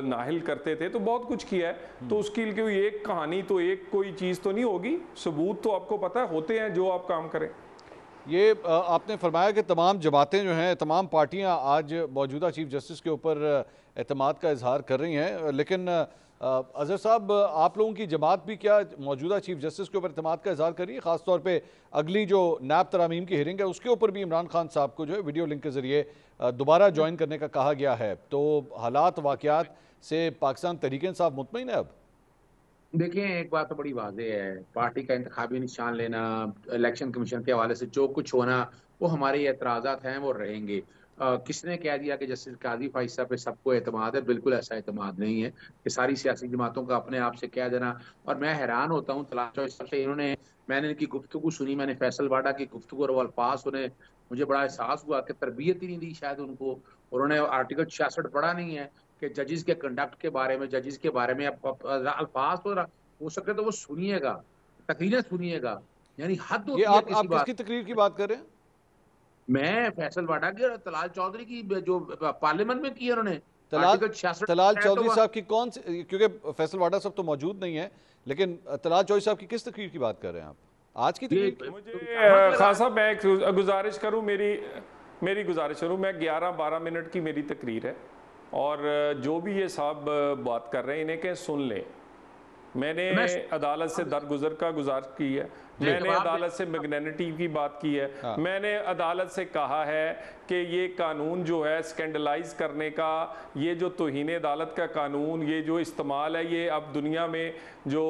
नाहिल करते थे, तो बहुत कुछ किया है। तो उसकी कोई एक कहानी तो एक कोई चीज़ तो नहीं होगी, सबूत तो आपको पता है होते हैं जो आप काम करें। ये आपने फरमाया कि तमाम जमातें जो हैं, तमाम पार्टियां आज मौजूदा चीफ जस्टिस के ऊपर एतमाद का इजहार कर रही हैं, लेकिन अजहर साहब, आप लोगों की जमात भी क्या मौजूदा चीफ जस्टिस के ऊपर एतमाद का इजहार कर रही है? ख़ासतौर पे अगली जो नैब तरामीम की हियरिंग है उसके ऊपर भी इमरान खान साहब को जो है वीडियो लिंक के ज़रिए दोबारा ज्वाइन करने का कहा गया है। तो हालात वाक़यात से पाकिस्तान तहरीक इंसाफ मुतमईन है अब? देखिए, एक बात तो बड़ी वाज़ेह है, पार्टी का इंतखाबी निशान लेना, इलेक्शन कमीशन के हवाले से जो कुछ होना, वो हमारे एतराज़ात हैं, वो रहेंगे। किसने कह दिया कि जस्टिस काजी फाइज पे सबको एतमाद है? बिल्कुल ऐसा एतमाद नहीं है कि सारी सियासी जमातों का अपने आप से कह देना। और मैं हैरान होता हूँ तलाश से, मैंने इनकी गुफ्तगू सुनी, मैंने फैसल वाडा की गुफ्तगू और अल्फाज सुने, मुझे बड़ा एहसास हुआ कि तरबियत ही नहीं दी शायद उनको। उन्होंने आर्टिकल 66 पढ़ा नहीं है कि जजेस के कंडक्ट के बारे में, जजेस के बारे में अल्फाज तो हो सके तो वो सुनिएगा, तकरीरें सुनिएगा, यानी हद होती है किसी आप बात। किसकी तकरीर की बात कर रहे हैं? मैं फैसल वाडा की और तलाल चौधरी की जो पार्लियामेंट में की है उन्होंने। तलाल चौधरी साहब की कौन सी, क्योंकि फैसल वाडा साहब तो मौजूद नहीं है, लेकिन तलाल चौधरी साहब की किस तकरीर की बात कर रहे हैं आप? आज की तकरीर? मुझे खान साहब मैं एक गुजारिश करूं, मेरी गुजारिश करूं, मैं 11-12 मिनट की मेरी तकरीर है और जो भी ये साहब बात कर रहे हैं इन्हें कहें सुन लें। मैंने अदालत से दरगुजर का गुजारिश की है, मैंने अदालत से मैग्नेनिटी की बात की है, मैंने अदालत से कहा है कि ये कानून जो है स्कैंडलाइज करने का, ये जो तौहीन अदालत का कानून, ये जो इस्तेमाल है, ये अब दुनिया में जो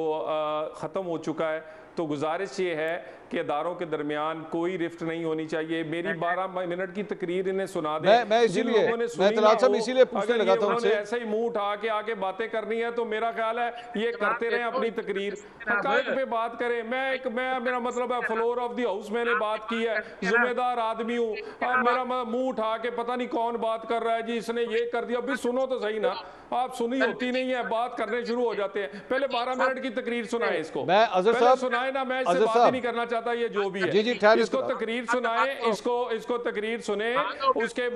ख़त्म हो चुका है। तो गुजारिश ये है कि अदारों के दरमियान कोई रिफ्ट नहीं होनी चाहिए। मेरी 12 मिनट की तकरीर इन्हें सुना दे। मैं इसीलिए पूछने लगा था उनसे, ऐसे ही मुंह उठा के आके बातें करनी है तो मेरा ख्याल है ये करते रहे अपनी तकरीर, हक़ाइक़ पे बात करें। मेरा मतलब है फ्लोर ऑफ द हाउस मैंने बात की है, जिम्मेदार आदमी हूँ। मेरा मुंह उठा के पता नहीं कौन बात कर रहा है जी, इसने ये कर दिया। अभी सुनो तो सही ना, आप सुनी होती नहीं है, बात करने शुरू हो जाते हैं। पहले 12 मिनट की तकरीर सुनाए इसको, मैं अजहर साहब सुनाए ना, मैं इससे बात ही नहीं करना चाहता, ये जो भी है इसको तकरीर सुनाए, इसको तकरीर सुने, उसके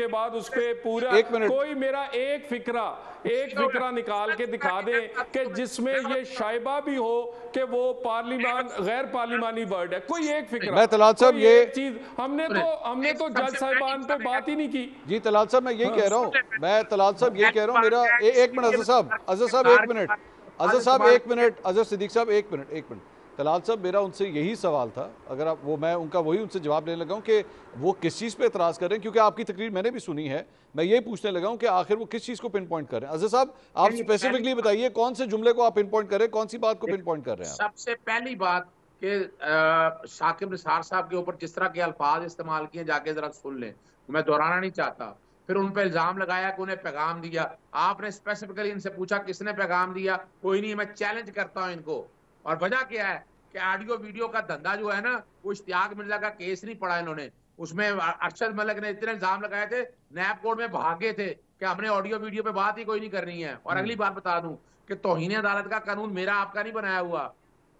बाद उस पे पूरा कोई मेरा एक फिक्रा निकाल के दिखा दे कि जिसमें ये शायबा भी हो कि वो गैर पार्लिमानी वर्ड है। कोई एक फिक्रा। मैं तलाल साहब ये चीज हमने तो जज साहिबान पे बात ही नहीं की जी। तलाल साहब मैं यही कह रहा हूँ, मेरा एक मिनट अजहर साहब एक मिनट, अजहर सिद्दीक साहब एक मिनट, तलाल साहब, मेरा उनसे यही सवाल था, अगर आप मैं उनका वही उनसे जवाब लेने लगा हूँ कि वो किस चीज़ पे एतराज़ कर रहे हैं, क्योंकि आपकी तकरीर मैंने भी सुनी है। मैं यही पूछने लगा हूँ कि आखिर वो किस चीज़ को पिन पॉइंट कर रहे हैं। अज़हर साहब, आप स्पेसिफिकली बताइए कौन से जुमले को आप पिन पॉइंट कर रहे हैं, कौन सी बात को पिन पॉइंट कर रहे हैं। सबसे पहली बात कि शाकिब निसार साहब के ऊपर जिस तरह के अल्फाज इस्तेमाल किए, जाके जरा सुन लें, मैं दोहराना नहीं चाहता। फिर उन पर इल्जाम लगाया कि उन्हें पैगाम दिया। आपने स्पेसिफिकली इनसे पूछा किसने पैगाम दिया, कोई नहीं। मैं चैलेंज करता हूं इनको। और वजह क्या है कि ऑडियो वीडियो का धंधा जो है ना, वो इश्तियाक मिर्जा का केस नहीं पढ़ा इन्होंने। उसमें अरशद मलिक ने इतने इल्जाम लगाए थे, नैब कोर्ट में भागे थे कि हमने ऑडियो वीडियो पे बात ही कोई नहीं करनी है। और अगली बात बता दूं कि तौहीन अदालत का कानून मेरा आपका नहीं बनाया हुआ।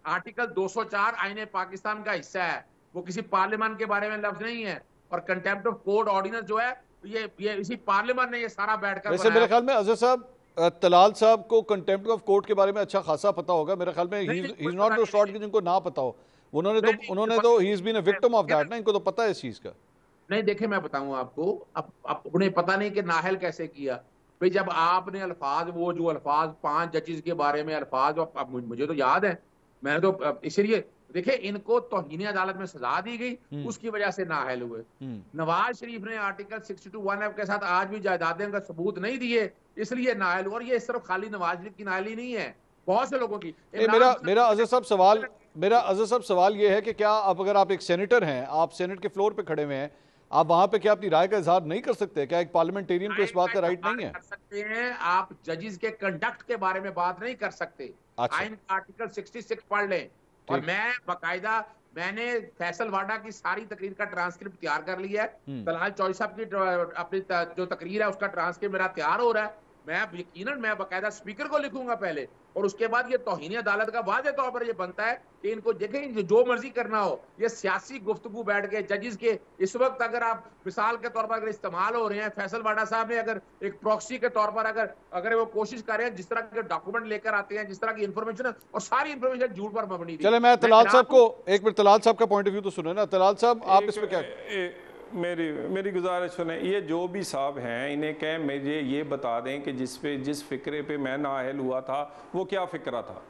आर्टिकल 204 आईने पाकिस्तान का हिस्सा है, वो किसी पार्लियामेंट के बारे में लफ्ज नहीं है। और कंटेम्प्ट ऑफ कोर्ट ऑर्डिनेंस जो है, ये इसी पार्लियामेंट ने ये सारा बैठकर वैसे मेरे ख्याल में अज़हर साहब, तलाल साहब को कंटेम्प्ट ऑफ कोर्ट के बारे में अच्छा खासा पता होगा। मेरे ख्याल में he is not the sort जिनको ना पता हो। उन्होंने तो he is been a victim of that ना, इनको तो पता है इस चीज का। नहीं, देखिए मैं बताऊं आपको, अब उन्हें पता नहीं कि नाहल कैसे किया। भाई जब आपने अल्फाज, वो जो अल्फाज 5 जजेस के बारे में अल्फाज, अब मुझे तो याद है, मैंने तो इसलिए देखिए इनको तौहीन अदालत में सजा दी गई, उसकी वजह से नाअहल हुए। नवाज शरीफ ने आर्टिकल 62(1) के साथ आज भी जायदादें का सबूत नहीं दिए, इसलिए नाअहल हुआ। और ये सिर्फ खाली नवाज शरीफ की नाअहली नहीं है, बहुत से लोगों की। मेरा अज़हर साहब सवाल ये है कि क्या अब अगर आप एक सेनेटर हैं, आप सेनेट के फ्लोर पे खड़े हुए हैं, आप वहां पे क्या अपनी राय का इजहार नहीं कर सकते? क्या एक पार्लियामेंटेरियन को इस बात का राइट नहीं है? कर सकते हैं। आप जजेस के कंडक्ट के बारे में बात नहीं कर सकते। अच्छा। आइन का आर्टिकल 66 पढ़ लें। और मैं बाकायदा, मैंने फैसल वाडा की सारी तकरीर का ट्रांसक्रिप्ट तैयार कर लिया है। तलाल चौधरी साहब की अपनी जो तकरीर है उसका ट्रांसक्रिप्ट मेरा तैयार हो रहा है। मैं यकीनन मैं बाकायदा स्पीकर को लिखूंगा पहले, और उसके बाद ये तौहीन अदालत का वाज़े तौर पर ये बनता है कि इनको देखें, जो मर्जी करना हो, ये सियासी गुफ्तगू बैठ के जजेस के इस वक्त अगर आप मिसाल के तौर पर अगर इस्तेमाल हो रहे हैं, फैसल वाडा साहब ने अगर एक प्रॉक्सी के तौर पर अगर वो कोशिश कर रहे हैं, जिस तरह के डॉक्यूमेंट लेकर आते हैं, जिस तरह की इंफॉर्मेशन, और सारी इंफॉर्मेशन झूठ पर मबनी थी। चले, मैं तलाल साहब को एक मिनट, तलाल साहब का पॉइंट ऑफ व्यू तो सुने ना। तलाल साहब, आप इस पे क्या? मेरी गुजारिश सुने, ये जो भी साहब हैं इन्हें कहें मुझे ये बता दें कि जिस फिक्रे पे मैं नाअहल हुआ था वो क्या फिक्रा था।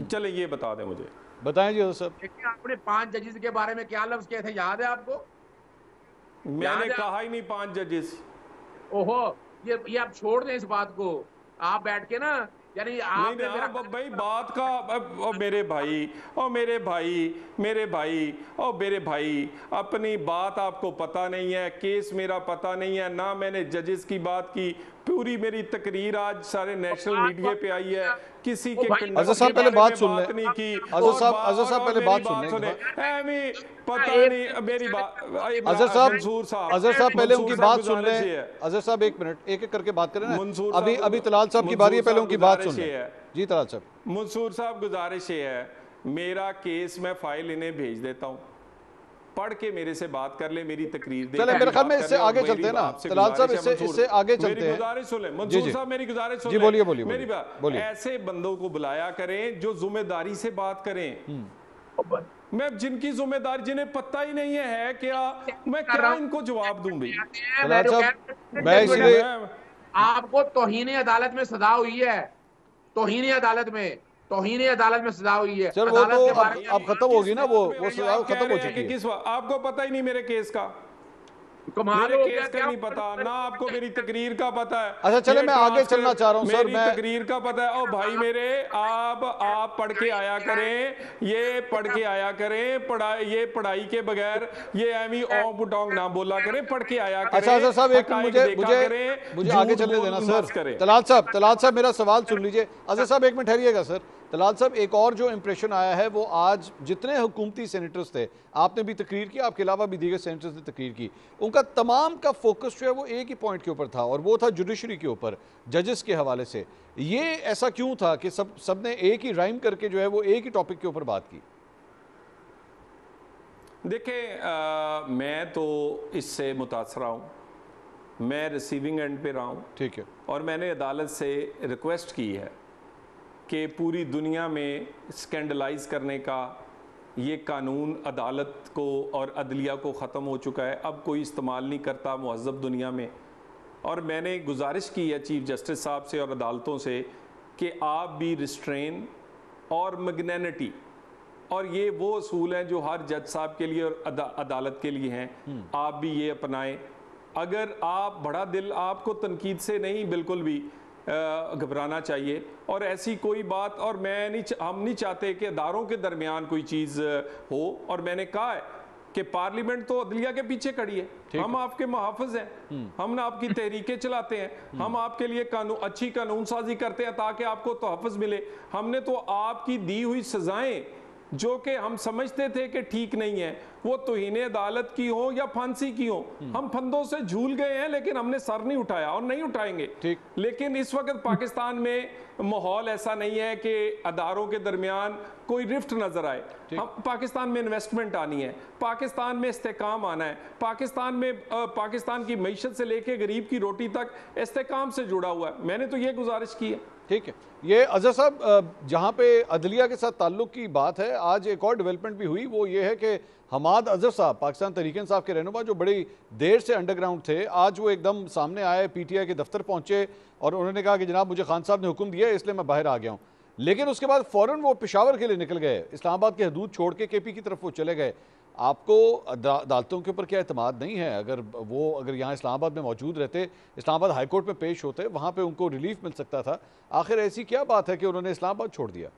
चले ये बता दें मुझे। बताएं जी साहब। देखिए आपने 5 जजेस के बारे में क्या लफ्ज किए थे, याद है आपको? मैंने कहा ही नहीं 5 जजेस। ओहो, ये आप छोड़ दें इस बात को। आप बैठ के ना, यानी आप भाई बात का मेरे भाई अपनी बात आपको पता नहीं है, केस मेरा पता नहीं है ना, मैंने जजेस की बात की। पूरी मेरी तकरीर आज सारे नेशनल मीडिया पे आई है, किसी के अज़हर साहब पहले बात सुन लें। नहीं की। अज़हर साहब पहले बात सुन लें। पता नहीं मेरी बात। अज़हर साहब पहले उनकी बात सुन लें। अज़हर साहब एक मिनट, एक एक करके बात करें ना। अभी तलाल साहब की बारी है, पहले उनकी बात सुन लें। जी तलाल साहब। मंसूर साहब, गुजारिश ये है, मेरा केस मैं फाइल इन्हें भेज देता हूँ, पढ़ के मेरे से बात कर ले, मेरी तकरीर दे। चले, मेरे ख्याल में इससे आगे चलते हैं ना तलाल साहब, इससे आगे चलते हैं। मेरी गुजारिश सुन ले मंसूर साहब, मेरी गुजारिश सुन ले। जी बोलिए मेरी बात, ऐसे बंदों को बुलाया करें जो जिम्मेदारी से बात करें। मैं जिनकी जिम्मेदारी, जिन्हें पता ही नहीं है क्या, मैं क्या इनको जवाब दूं भाई? मैं इसलिए आपको तौहीन अदालत में सजा हुई है, तौहीन अदालत में सजा हुई है। सर वो तो अब खत्म होगी ना, वो सजा खत्म हो चुकी है। किस आपको पता ही नहीं मेरे केस का? मेरे केस का नहीं पता ना, आपको मेरी तकरीर का पता है। अच्छा चले, मैं आगे चलना चाह रहा हूँ सर। मेरी तकरीर का पता है। और भाई मेरे, आप पढ़ के आया करें, ये पढ़ के आया करें, ये पढ़ाई के बगैर ये एमी ओंग पुटोंग ना बोला करें, पढ़ के आया करें। अच्छा साहब, एक मुझे आगे चलने देना सर। तलाल साहब मेरा सवाल सुन लीजिए। अज़हर साहब एक मिनट ठहरिएगा सर। तलाल साहब, एक और जो इंप्रेशन आया है वो आज जितने हुकूमती सेनेटर्स थे, आपने भी तकरीर की, आपके अलावा भी दीगर सेनेटर्स ने तकरीर की, उनका तमाम का फोकस जो है वो एक ही पॉइंट के ऊपर था, और वो था जुडिशरी के ऊपर, जजेस के हवाले से। ये ऐसा क्यों था कि सबने एक ही राइम करके जो है वो एक ही टॉपिक के ऊपर बात की? देखें, मैं तो इससे मुतासर हूँ, मैं रिसीविंग एंड पे रहा हूँ, ठीक है, और मैंने अदालत से रिक्वेस्ट की है कि पूरी दुनिया में स्कैंडलाइज करने का ये कानून अदालत को और अदलिया को ख़त्म हो चुका है, अब कोई इस्तेमाल नहीं करता मुहज़्ज़ब दुनिया में। और मैंने गुजारिश की है चीफ जस्टिस साहब से और अदालतों से कि आप भी रिस्ट्रेन और मैग्नेनिटी और ये वो असूल हैं जो हर जज साहब के लिए और अदालत के लिए हैं, आप भी ये अपनाएं। अगर आप बड़ा दिल, आपको तनकीद से नहीं बिल्कुल भी घबराना चाहिए, और ऐसी कोई बात, और हम नहीं चाहते कि अदारों के दरमियान कोई चीज़ हो। और मैंने कहा है कि पार्लियामेंट तो अदलिया के पीछे खड़ी है, हम आपके मुहाफ़िज़ हैं, हम ना आपकी तहरीकें चलाते हैं, हम आपके लिए अच्छी कानून साजी करते हैं ताकि आपको तहफ़्फ़ुज़ मिले। हमने तो आपकी दी हुई सज़ाएं जो कि हम समझते थे कि ठीक नहीं है, वो तौहीन अदालत की हो या फांसी की हो, हम फंदों से झूल गए हैं, लेकिन हमने सर नहीं उठाया और नहीं उठाएंगे। ठीक। लेकिन इस वक्त पाकिस्तान में माहौल ऐसा नहीं है कि अदारों के दरमियान कोई रिफ्ट नजर आए। हम पाकिस्तान में इन्वेस्टमेंट आनी है, पाकिस्तान में इस्तेकाम आना है, पाकिस्तान की मईशत से लेके गरीब की रोटी तक इस्तेकाम से जुड़ा हुआ है। मैंने तो ये गुजारिश की है। ठीक है, ये अजहर साहब जहाँ पे अदलिया के साथ ताल्लुक की बात है, आज एक और डेवलपमेंट भी हुई, वो ये है कि हमाद अजहर साहब, पाकिस्तान तहरीक इंसाफ के रहनुमा जो बड़ी देर से अंडरग्राउंड थे, आज वो एकदम सामने आए, पीटीआई के दफ्तर पहुंचे और उन्होंने कहा कि जनाब मुझे खान साहब ने हुक्म दिया है इसलिए मैं बाहर आ गया हूँ। लेकिन उसके बाद फ़ौरन वो पेशावर के लिए निकल गए, इस्लामाबाद की हदूद छोड़ के केपी की तरफ वो चले गए। आपको अदालतों के ऊपर क्या एतमाद नहीं है? अगर यहाँ इस्लामाबाद में मौजूद रहते, इस्लामाबाद हाई कोर्ट में पेश होते, वहाँ पे उनको रिलीफ मिल सकता था। आखिर ऐसी क्या बात है कि उन्होंने इस्लामाबाद छोड़ दिया?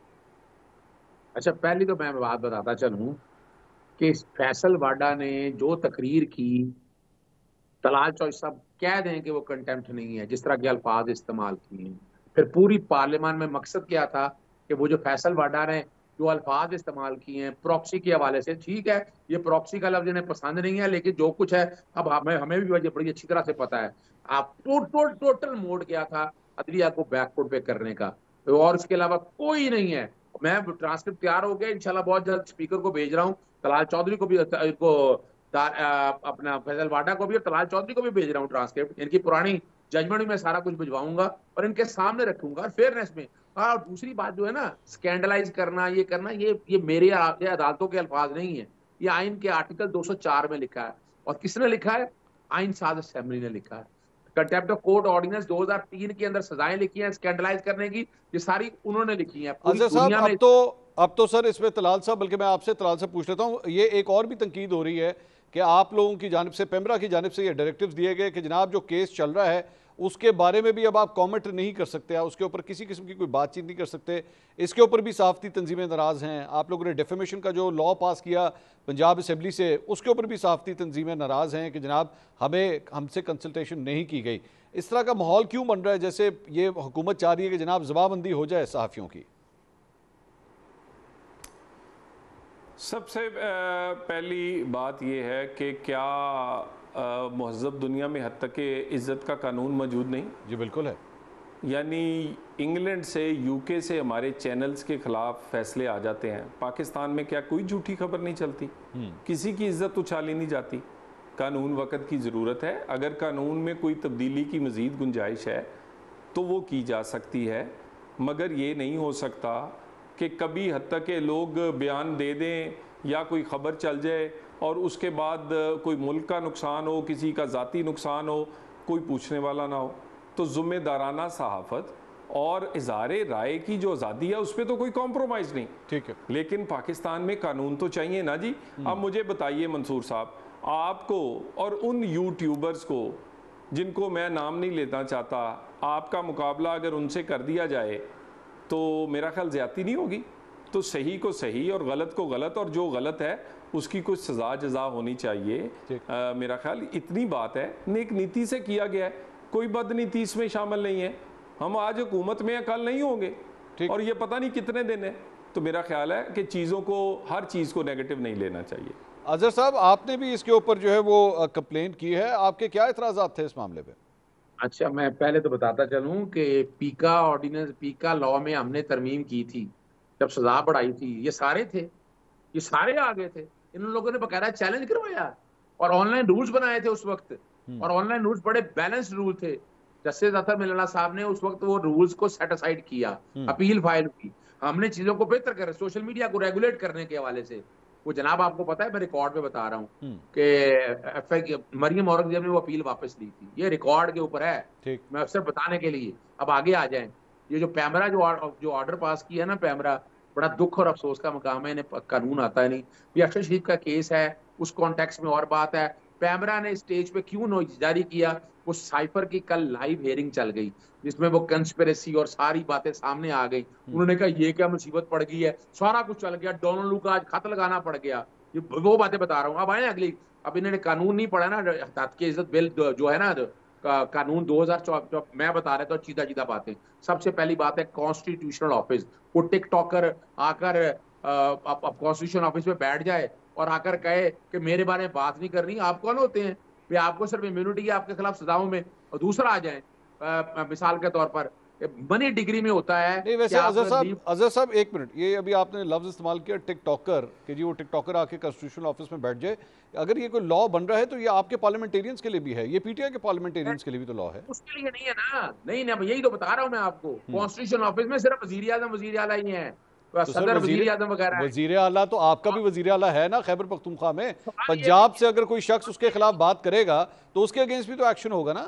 अच्छा, पहली तो मैं बात बताता चलूँ कि फैसल वाडा ने जो तकरीर की, तलाल चौधरी साहब कह दें कि वो कंटेम्प्ट नहीं है, जिस तरह के अल्फाज इस्तेमाल किए, फिर पूरी पार्लियामान में मकसद क्या था कि वो जो फैसल वाडा ने जो अल्फाज इस्तेमाल किए हैं प्रॉक्सी के हवाले से, ठीक है ये प्रॉक्सी का लफ्ज इन्हें पसंद नहीं है, लेकिन जो कुछ है अब हमें भी बड़ी अच्छी तरह से पता है। आप टोटल मोड क्या था अदलिया को बैकफुट पे करने का, और उसके अलावा कोई नहीं है। मैं ट्रांसक्रिप्ट तैयार हो गया, इंशाल्लाह बहुत जल्द स्पीकर को भेज रहा हूँ, तलाल चौधरी को भी, अपना फैसल वाडा को भी और तलाल चौधरी को भी भेज रहा हूँ ट्रांसक्रिप्ट। इनकी पुरानी जजमेंट में मैं सारा कुछ भिजवाऊंगा और इनके सामने रखूंगा फेयरनेस में। और दूसरी बात जो है ना, स्कैंडलाइज करना, ये करना, ये मेरे अदालतों के अल्फाज नहीं है, ये आइन के आर्टिकल 204 में लिखा है। और किसने लिखा है? आइन साज असेंबली ने लिखा है। कंटेम्प्ट ऑफ कोर्ट ऑर्डिनेंस 2003 के अंदर सजाएं लिखी हैं स्कैंडलाइज करने की, ये सारी उन्होंने लिखी हैं। अच्छा साहब, अब तो सर इसमें तलाल साहब, बल्कि मैं आपसे तलाल से पूछ लेता हूँ, ये एक और भी तनकीद हो रही है कि आप लोगों की जानिब से, पेमरा की जानिब से ये डायरेक्टिव्स दिए गए कि जनाब जो केस चल रहा है उसके बारे में भी अब आप कमेंट नहीं कर सकते, उसके ऊपर किसी किस्म की कोई बातचीत नहीं कर सकते। इसके ऊपर भी सहाफ़ती तंजीमें नाराज़ हैं। आप लोगों ने डेफेमेशन का जो लॉ पास किया पंजाब असम्बली से, उसके ऊपर भी सहाफ़ती तंजीमें नाराज़ हैं कि जनाब हमसे कंसल्टेशन नहीं की गई। इस तरह का माहौल क्यों बन रहा है जैसे ये हुकूमत चाह रही है कि जनाब जबाबंदी हो जाए सहाफ़ियों की? सबसे पहली बात यह है कि क्या महज़ब दुनिया में हद तक के इज़्ज़त का कानून मौजूद नहीं? जी बिल्कुल है। यानी इंग्लैंड से, यूके से हमारे चैनल्स के ख़िलाफ़ फ़ैसले आ जाते हैं। पाकिस्तान में क्या कोई झूठी खबर नहीं चलती? किसी की इज़्ज़त उछाली नहीं जाती? कानून वक़्त की ज़रूरत है। अगर कानून में कोई तब्दीली की मज़ीद गुंजाइश है तो वो की जा सकती है, मगर ये नहीं हो सकता कि कभी हद तक के लोग बयान दे दें या कोई ख़बर चल जाए और उसके बाद कोई मुल्क का नुकसान हो, किसी का ज़ाती नुकसान हो, कोई पूछने वाला ना हो। तो ज़िम्मेदाराना सहाफ़त और इज़हारे राय की जो आज़ादी है उस पर तो कोई कॉम्प्रोमाइज़ नहीं। ठीक है, लेकिन पाकिस्तान में कानून तो चाहिए ना जी। अब मुझे बताइए मंसूर साहब, आपको और उन यूट्यूबर्स को जिनको मैं नाम नहीं लेना चाहता, आपका मुकाबला अगर उनसे कर दिया जाए तो मेरा ख्याल ज़्यादती नहीं होगी? तो सही को सही और गलत को गलत, और जो गलत है उसकी कुछ सज़ा जज़ा होनी चाहिए। मेरा ख्याल इतनी बात है, नेक नीति से किया गया है, कोई बदनीति इसमें शामिल नहीं है। हम आज हुकूमत में कल नहीं होंगे और ये पता नहीं कितने दिन है। तो मेरा ख्याल है कि चीज़ों को, हर चीज़ को नेगेटिव नहीं लेना चाहिए। अजहर साहब, आपने भी इसके ऊपर जो है वो कंप्लेंट की है, आपके क्या एतराज़ात थे इस मामले पे? अच्छा, मैं पहले तो बताता चलूं कि पीका ऑर्डिनेंस, पीका लॉ में हमने तरमीम की थी जब सजा बढ़ाई थी, ये सारे थे, ये सारे आ गए थे। इन लोगों ने बकायदा चैलेंज करवाया और ऑनलाइन रूल्स बनाए थे उस वक्त, और ऑनलाइन रूल्स बड़े बैलेंस्ड रूल थे। जस्टिस अतर मिल्ला साहब ने उस वक्त वो रूल्स को सेट असाइड किया, अपील फाइल की। हमने चीजों को बेहतर कर, सोशल मीडिया को रेगुलेट करने के हवाले से वो, जनाब आपको पता है, मैं रिकॉर्ड पे बता रहा हूँ कि मरियम औरंगजेब ने वो अपील वापस ली थी, ये रिकॉर्ड के ऊपर है, मैं अफसर बताने के लिए। अब आगे आ जाएं, ये जो पैमरा जो ऑर्डर पास किया ना पैमरा, बड़ा दुख और अफसोस का मकाम है, इन्हें कानून आता है नहीं। ये अरशद शरीफ का केस है, उस कॉन्टेक्स्ट में और बात है। पैमरा ने स्टेज पे क्यों नोटिस जारी किया? वो साइफर की कल लाइव हियरिंग चल गई, जिसमें वो कंस्पिरेसी और सारी बातें सामने आ गई। उन्होंने कहा ये क्या मुसीबत पड़ गई है, सारा कुछ चल गया, डोनाल्ड लू का आज खत लगाना पड़ गया। ये वो बातें बता रहा हूँ। अब आए अगली, अब इन्होंने कानून नहीं पढ़ा ना, हद की इज्जत बिल जो है ना, कानून 2014, मैं बता रहा था सीधा सीधा बातें। सबसे पहली बात है कॉन्स्टिट्यूशनल ऑफिस। वो टिकटॉकर आकर कॉन्स्टिट्यूशन ऑफिस में बैठ जाए और आकर कहे कि मेरे बारे में बात नहीं करनी। आप कौन होते हैं? वे आपको सिर्फ इम्यूनिटी है आपके खिलाफ सजाओं में। और दूसरा आ जाए मिसाल के तौर पर मनी डिग्री में होता है। नहीं वैसे अजहर साहब एक मिनट, ये अभी आपने लफ्ज इस्तेमाल किया टिकटॉकर कि जी वो टिकटॉकर आके कॉन्स्टिट्यूशनल ऑफिस में बैठ जाए। अगर ये कोई लॉ बन रहा है तो ये आपके पार्लियामेंटेरियंस के लिए भी है, ये पीटीआई के पार्लियामेंटेरियंस के लिए भी तो लॉ है। उसके लिए नहीं है ना। नहीं ना, यही तो बता रहा हूं मैं आपको। कॉन्स्टिट्यूशन ऑफिस में सिर्फ वजीर आजम ही है, तो सदर वजीर आजम वगैरह। वजीर आला तो आपका भी वजीर आला है ना खैबर पख्तूनख्वा में। पंजाब से अगर कोई शख्स उसके खिलाफ बात करेगा तो उसके अगेंस्ट भी तो एक्शन होगा ना।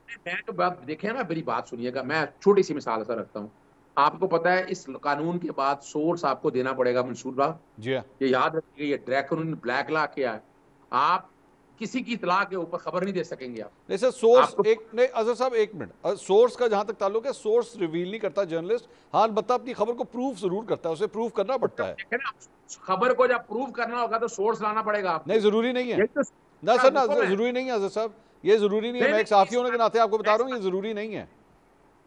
मैं तो बात देखें ना, मेरी बात सुनिएगा, मैं छोटी सी मिसाल ऐसा रखता हूँ। आपको पता है इस कानून के बाद सोर्स आपको देना पड़ेगा मंसूर साहब जी। ये याद रखिए, ये ड्रैकन ब्लैक लॉ क्या है। आप किसी की इतला के ऊपर खबर नहीं दे सकेंगे। आप नहीं सर, सोर्स एक नहीं अजहर साहब एक मिनट, सोर्स का जहां तक ताल्लुक है सोर्स रिवील नहीं करता जर्नलिस्ट। हाँ अलबत्ता अपनी खबर को प्रूफ जरूर करता है, उसे प्रूफ करना पड़ता है। खबर को जब प्रूफ करना होगा तो सोर्स लाना पड़ेगा आपको। नहीं जरूरी नहीं है ना सर, ना जरूरी नहीं है अजहर साहब, ये जरूरी नहीं है। मैं एक साथी होने के नाते आपको बता रहा हूँ ये जरूरी नहीं है।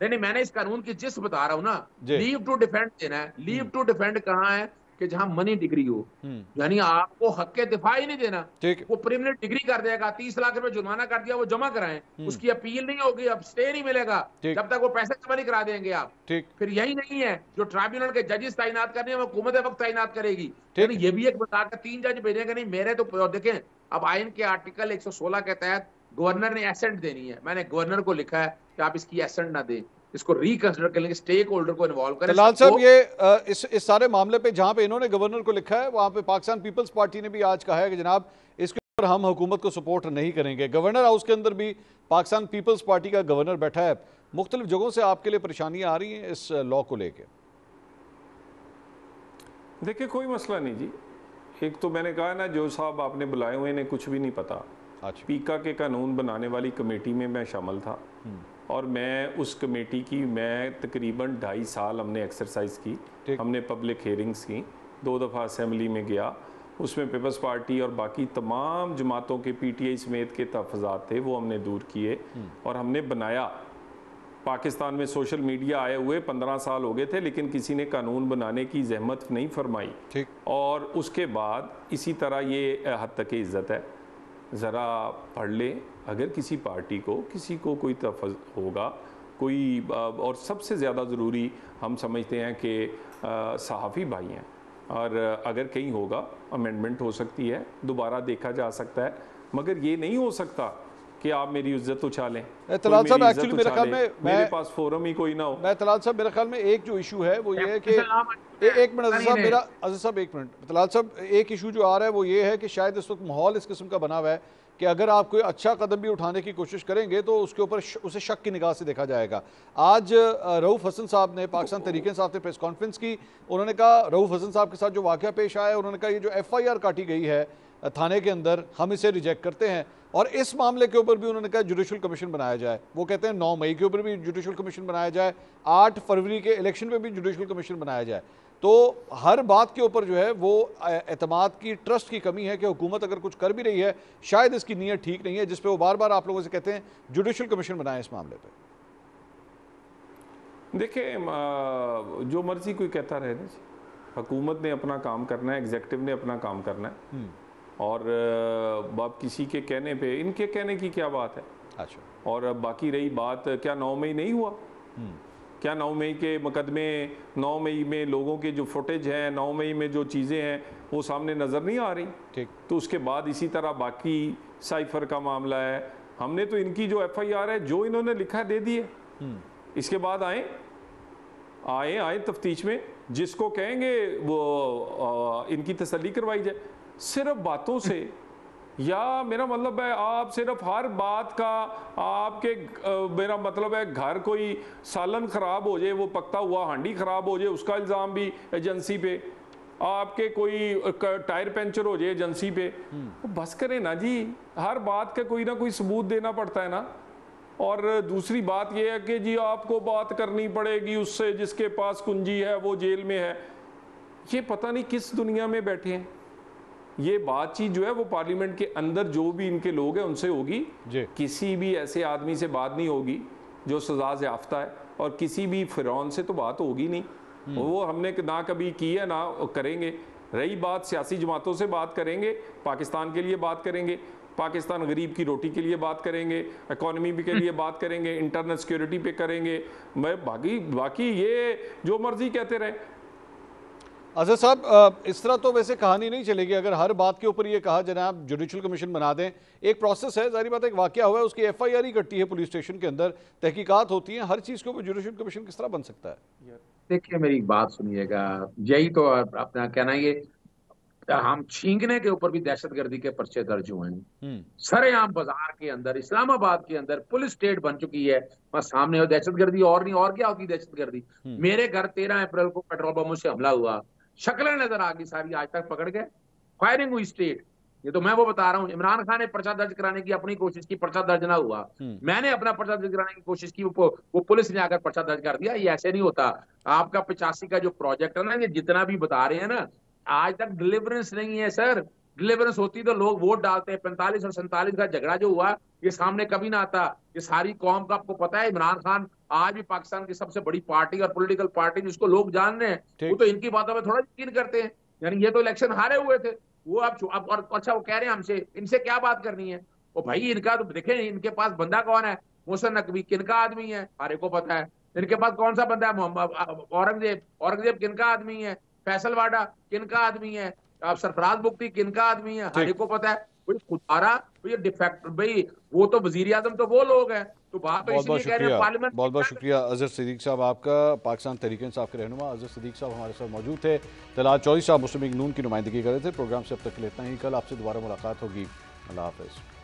नहीं मैंने इस कानून की जिस बता रहा हूँ ना, लीव टू डिफेंड देना है। लीव टू डिफेंड कहाँ है कि जहां मनी डिग्री हो, यानी आपको हक के दिफा ही नहीं देना। वो प्रिमिनल डिग्री कर देगा, 30 लाख रुपए जुर्माना कर दिया, वो जमा कराएं, उसकी अपील नहीं होगी, अब स्टे नहीं मिलेगा जब तक वो पैसे जमा नहीं करा देंगे आप। फिर यही नहीं है जो ट्राइब्यूनल के जजेस तैनात करने हैं वो हुकूमत वक्त तैनात करेगी। यानी ये भी एक बताकर 3 जज भेजेंगे नहीं मेरे तो। देखें अब आइन के आर्टिकल 116 के तहत गवर्नर ने एसेंट देनी है। मैंने गवर्नर को लिखा है कि आप इसकी एसेंट ना दें, इसको रिकंसिडर करेंगे, स्टेक होल्डर को इन्वॉल्व करें। तलाल साहब ये इस सारे मामले पे जहां पे इन्होंने गवर्नर को लिखा है वहां पे पाकिस्तान पीपल्स पार्टी ने भी आज कहा है कि जनाब इसके ऊपर हम हुकूमत को सपोर्ट नहीं करेंगे। गवर्नर हाउस के अंदर भी पाकिस्तान पीपल्स पार्टी का गवर्नर बैठा है। मुख्तलिफ जगहों से आपके लिए परेशानियां आ रही हैं इस लॉ को लेकर? देखिए कोई मसला नहीं जी। एक तो मैंने कहा ना जो साहब आपने बुलाए हुए इन्हें कुछ भी नहीं पता। पीका के कानून बनाने वाली कमेटी में मैं शामिल था और मैं उस कमेटी की मैं तकरीबन 2.5 साल हमने एक्सरसाइज की। हमने पब्लिक हेयरिंग्स की, 2 दफ़ा असेंबली में गया, उसमें पीपल्स पार्टी और बाकी तमाम जमातों के पीटीआई समेत के तहफ़्फ़ुज़ात थे वो हमने दूर किए और हमने बनाया। पाकिस्तान में सोशल मीडिया आए हुए 15 साल हो गए थे लेकिन किसी ने कानून बनाने की जहमत नहीं फरमाई। और उसके बाद इसी तरह ये हद तक इज़्ज़त है, ज़रा पढ़ ले। अगर किसी पार्टी को किसी को कोई तफज़ होगा कोई और सबसे ज़्यादा ज़रूरी हम समझते हैं कि सहाफ़ी भाई हैं और अगर कहीं होगा अमेंडमेंट हो सकती है, दोबारा देखा जा सकता है, मगर ये नहीं हो सकता कि आप मेरी इज्जत उछालें। तलाल साहब एक्चुअली मेरे ख्याल में मेरे पास फोरम ही कोई ना हो। मैं तलाल साहब मेरे ख्याल में एक जो इशू है वो ये है कि एक मिनट अज़हर साहब, मेरा अज़हर साहब एक मिनट, तलाल साहब एक इशू जो आ रहा है वो ये है कि शायद इस वक्त माहौल इस किस्म का बना हुआ है कि अगर आप कोई अच्छा कदम भी उठाने की कोशिश करेंगे तो उसके ऊपर उसे शक की निगाह से देखा जाएगा। आज रऊफ़ हसन साहब ने पाकिस्तान तहरीक इंसाफ ने प्रेस कॉन्फ्रेंस की। उन्होंने कहा रऊफ़ हसन साहब के साथ जो वाक़या पेश आया, उन्होंने कहा ये जो FIR काटी गई है थाने के अंदर हम इसे रिजेक्ट करते हैं और इस मामले के ऊपर भी उन्होंने कहा जुडिशल कमीशन बनाया जाए। वो कहते हैं 9 मई के ऊपर भी जुडिशल कमीशन बनाया जाए, 8 फरवरी के इलेक्शन पे भी जुडिशल कमीशन बनाया जाए। तो हर बात के ऊपर जो है वो एतमाद की, ट्रस्ट की कमी है कि हुकूमत अगर कुछ कर भी रही है शायद इसकी नीयत ठीक नहीं है, जिस पे वो बार बार आप लोगों से कहते हैं जुडिशल कमीशन बनाए इस मामले पे। देखिए जो मर्जी कोई कहता रहे ना, हुकूमत ने अपना काम करना है, एग्जीक्यूटिव ने अपना काम करना है और बाप किसी के कहने पे, इनके कहने की क्या बात है। अच्छा, और बाकी रही बात क्या 9 मई नहीं हुआ? क्या 9 मई के मुकदमे, 9 मई में लोगों के जो फुटेज हैं, 9 मई में जो चीज़ें हैं वो सामने नज़र नहीं आ रही? ठीक। तो उसके बाद इसी तरह बाकी साइफर का मामला है, हमने तो इनकी जो FIR है जो इन्होंने लिखा दे दिए। इसके बाद आए तफ्तीश में, जिसको कहेंगे वो इनकी तसल्ली करवाई जाए। सिर्फ बातों से या मेरा मतलब है आप सिर्फ हर बात का आपके मेरा मतलब है घर कोई सालन खराब हो जाए, वो पकता हुआ हांडी खराब हो जाए, उसका इल्ज़ाम भी एजेंसी पे, आपके कोई टायर पंचर हो जाए एजेंसी पे, तो बस करें ना जी, हर बात का कोई ना कोई सबूत देना पड़ता है ना। और दूसरी बात यह है कि जी आपको बात करनी पड़ेगी उससे जिसके पास कुंजी है, वो जेल में है। ये पता नहीं किस दुनिया में बैठे हैं। ये बातचीत जो है वो पार्लियामेंट के अंदर जो भी इनके लोग हैं उनसे होगी, किसी भी ऐसे आदमी से बात नहीं होगी जो सजा से याफ्ता है, और किसी भी फिरौन से तो बात होगी नहीं, वो हमने ना कभी की है ना करेंगे। रही बात सियासी जमातों से बात करेंगे, पाकिस्तान के लिए बात करेंगे, पाकिस्तान गरीब की रोटी के लिए बात करेंगे, इकोनॉमी के लिए बात करेंगे, इंटरनल सिक्योरिटी पे करेंगे, मैं बाकी ये जो मर्जी कहते रहे। अजहर साहब, इस तरह तो वैसे कहानी नहीं चलेगी अगर हर बात के ऊपर ये कहा जनाब जुडिशल कमीशन बना दें। एक प्रोसेस है, जारी बात है, एक वाकया हुआ है, उसकी FIR ही कटती है पुलिस स्टेशन के अंदर, तहकीकात होती है, हर चीज़ के ऊपर जुडिशल कमीशन किस तरह बन सकता है? देखिए मेरी बात सुनिएगा, यही तो अपना कहना, ये हम छींकने के ऊपर भी दहशतगर्दी के पर्चे दर्ज हुए हैं। सरेआम बाजार के अंदर, इस्लामाबाद के अंदर पुलिस स्टेट बन चुकी है, बस सामने हो दहशतगर्दी, और नहीं और क्या होती दहशतगर्दी। मेरे घर 13 अप्रैल को पेट्रोल बमों से हमला हुआ, शक्लें नजर आ गई सारी, आज तक पकड़ गए, फायरिंग हुई स्टेट। ये तो मैं वो बता रहा हूँ, इमरान खान ने पर्चा दर्ज कराने की अपनी कोशिश की, पर्चा दर्ज ना हुआ। मैंने अपना पर्चा दर्ज कराने की कोशिश की, वो पुलिस ने आकर पर्चा दर्ज कर दिया। ये ऐसे नहीं होता। आपका 85 का जो प्रोजेक्ट है ना, ये जितना भी बता रहे हैं ना, आज तक डिलीवरेंस नहीं है सर। डिलीवरेंस होती तो लोग वोट डालते हैं। 45 और 47 का झगड़ा जो हुआ, ये सामने कभी ना आता। ये सारी कौम का आपको पता है, इमरान खान आज भी पाकिस्तान की सबसे बड़ी पार्टी और पॉलिटिकल पार्टी जिसको लोग जान रहे हैं, वो तो इनकी बातों में थोड़ा यकीन करते हैं। यानी ये तो इलेक्शन हारे हुए थे, वो अब और अच्छा वो कह रहे हैं हमसे, इनसे क्या बात करनी है। वो भाई इनका तो देखें, इनके पास बंदा कौन है, मोहसिन नकवी किनका आदमी है, हर एक को पता है। इनके पास कौन सा बंदा है, मोहम्मद औरंगजेब किनका आदमी है, फैसल वाडा किनका आदमी है, सरफराज बुख्ती किनका आदमी है, हर एक को पता है। खुदारा ये डिफेक्ट भाई, वो तो वजीर आजम तो वो लोग हैं। तो बात तो इसलिए कह रहे हैं पार्लियामेंट। बहुत बहुत शुक्रिया अजहर सिद्दीक साहब आपका। पाकिस्तान तहरीक इंसाफ के रहनुमा अजहर सिद्दीक साहब हमारे साथ मौजूद थे। तलाल चौधरी साहब मुस्लिम लीग नून की नुमाइंदगी कर रहे थे। प्रोग्राम से अब तक के लिए इतना ही। कल आपसे दोबारा मुलाकात होगी। अल्लाह हाफिज़।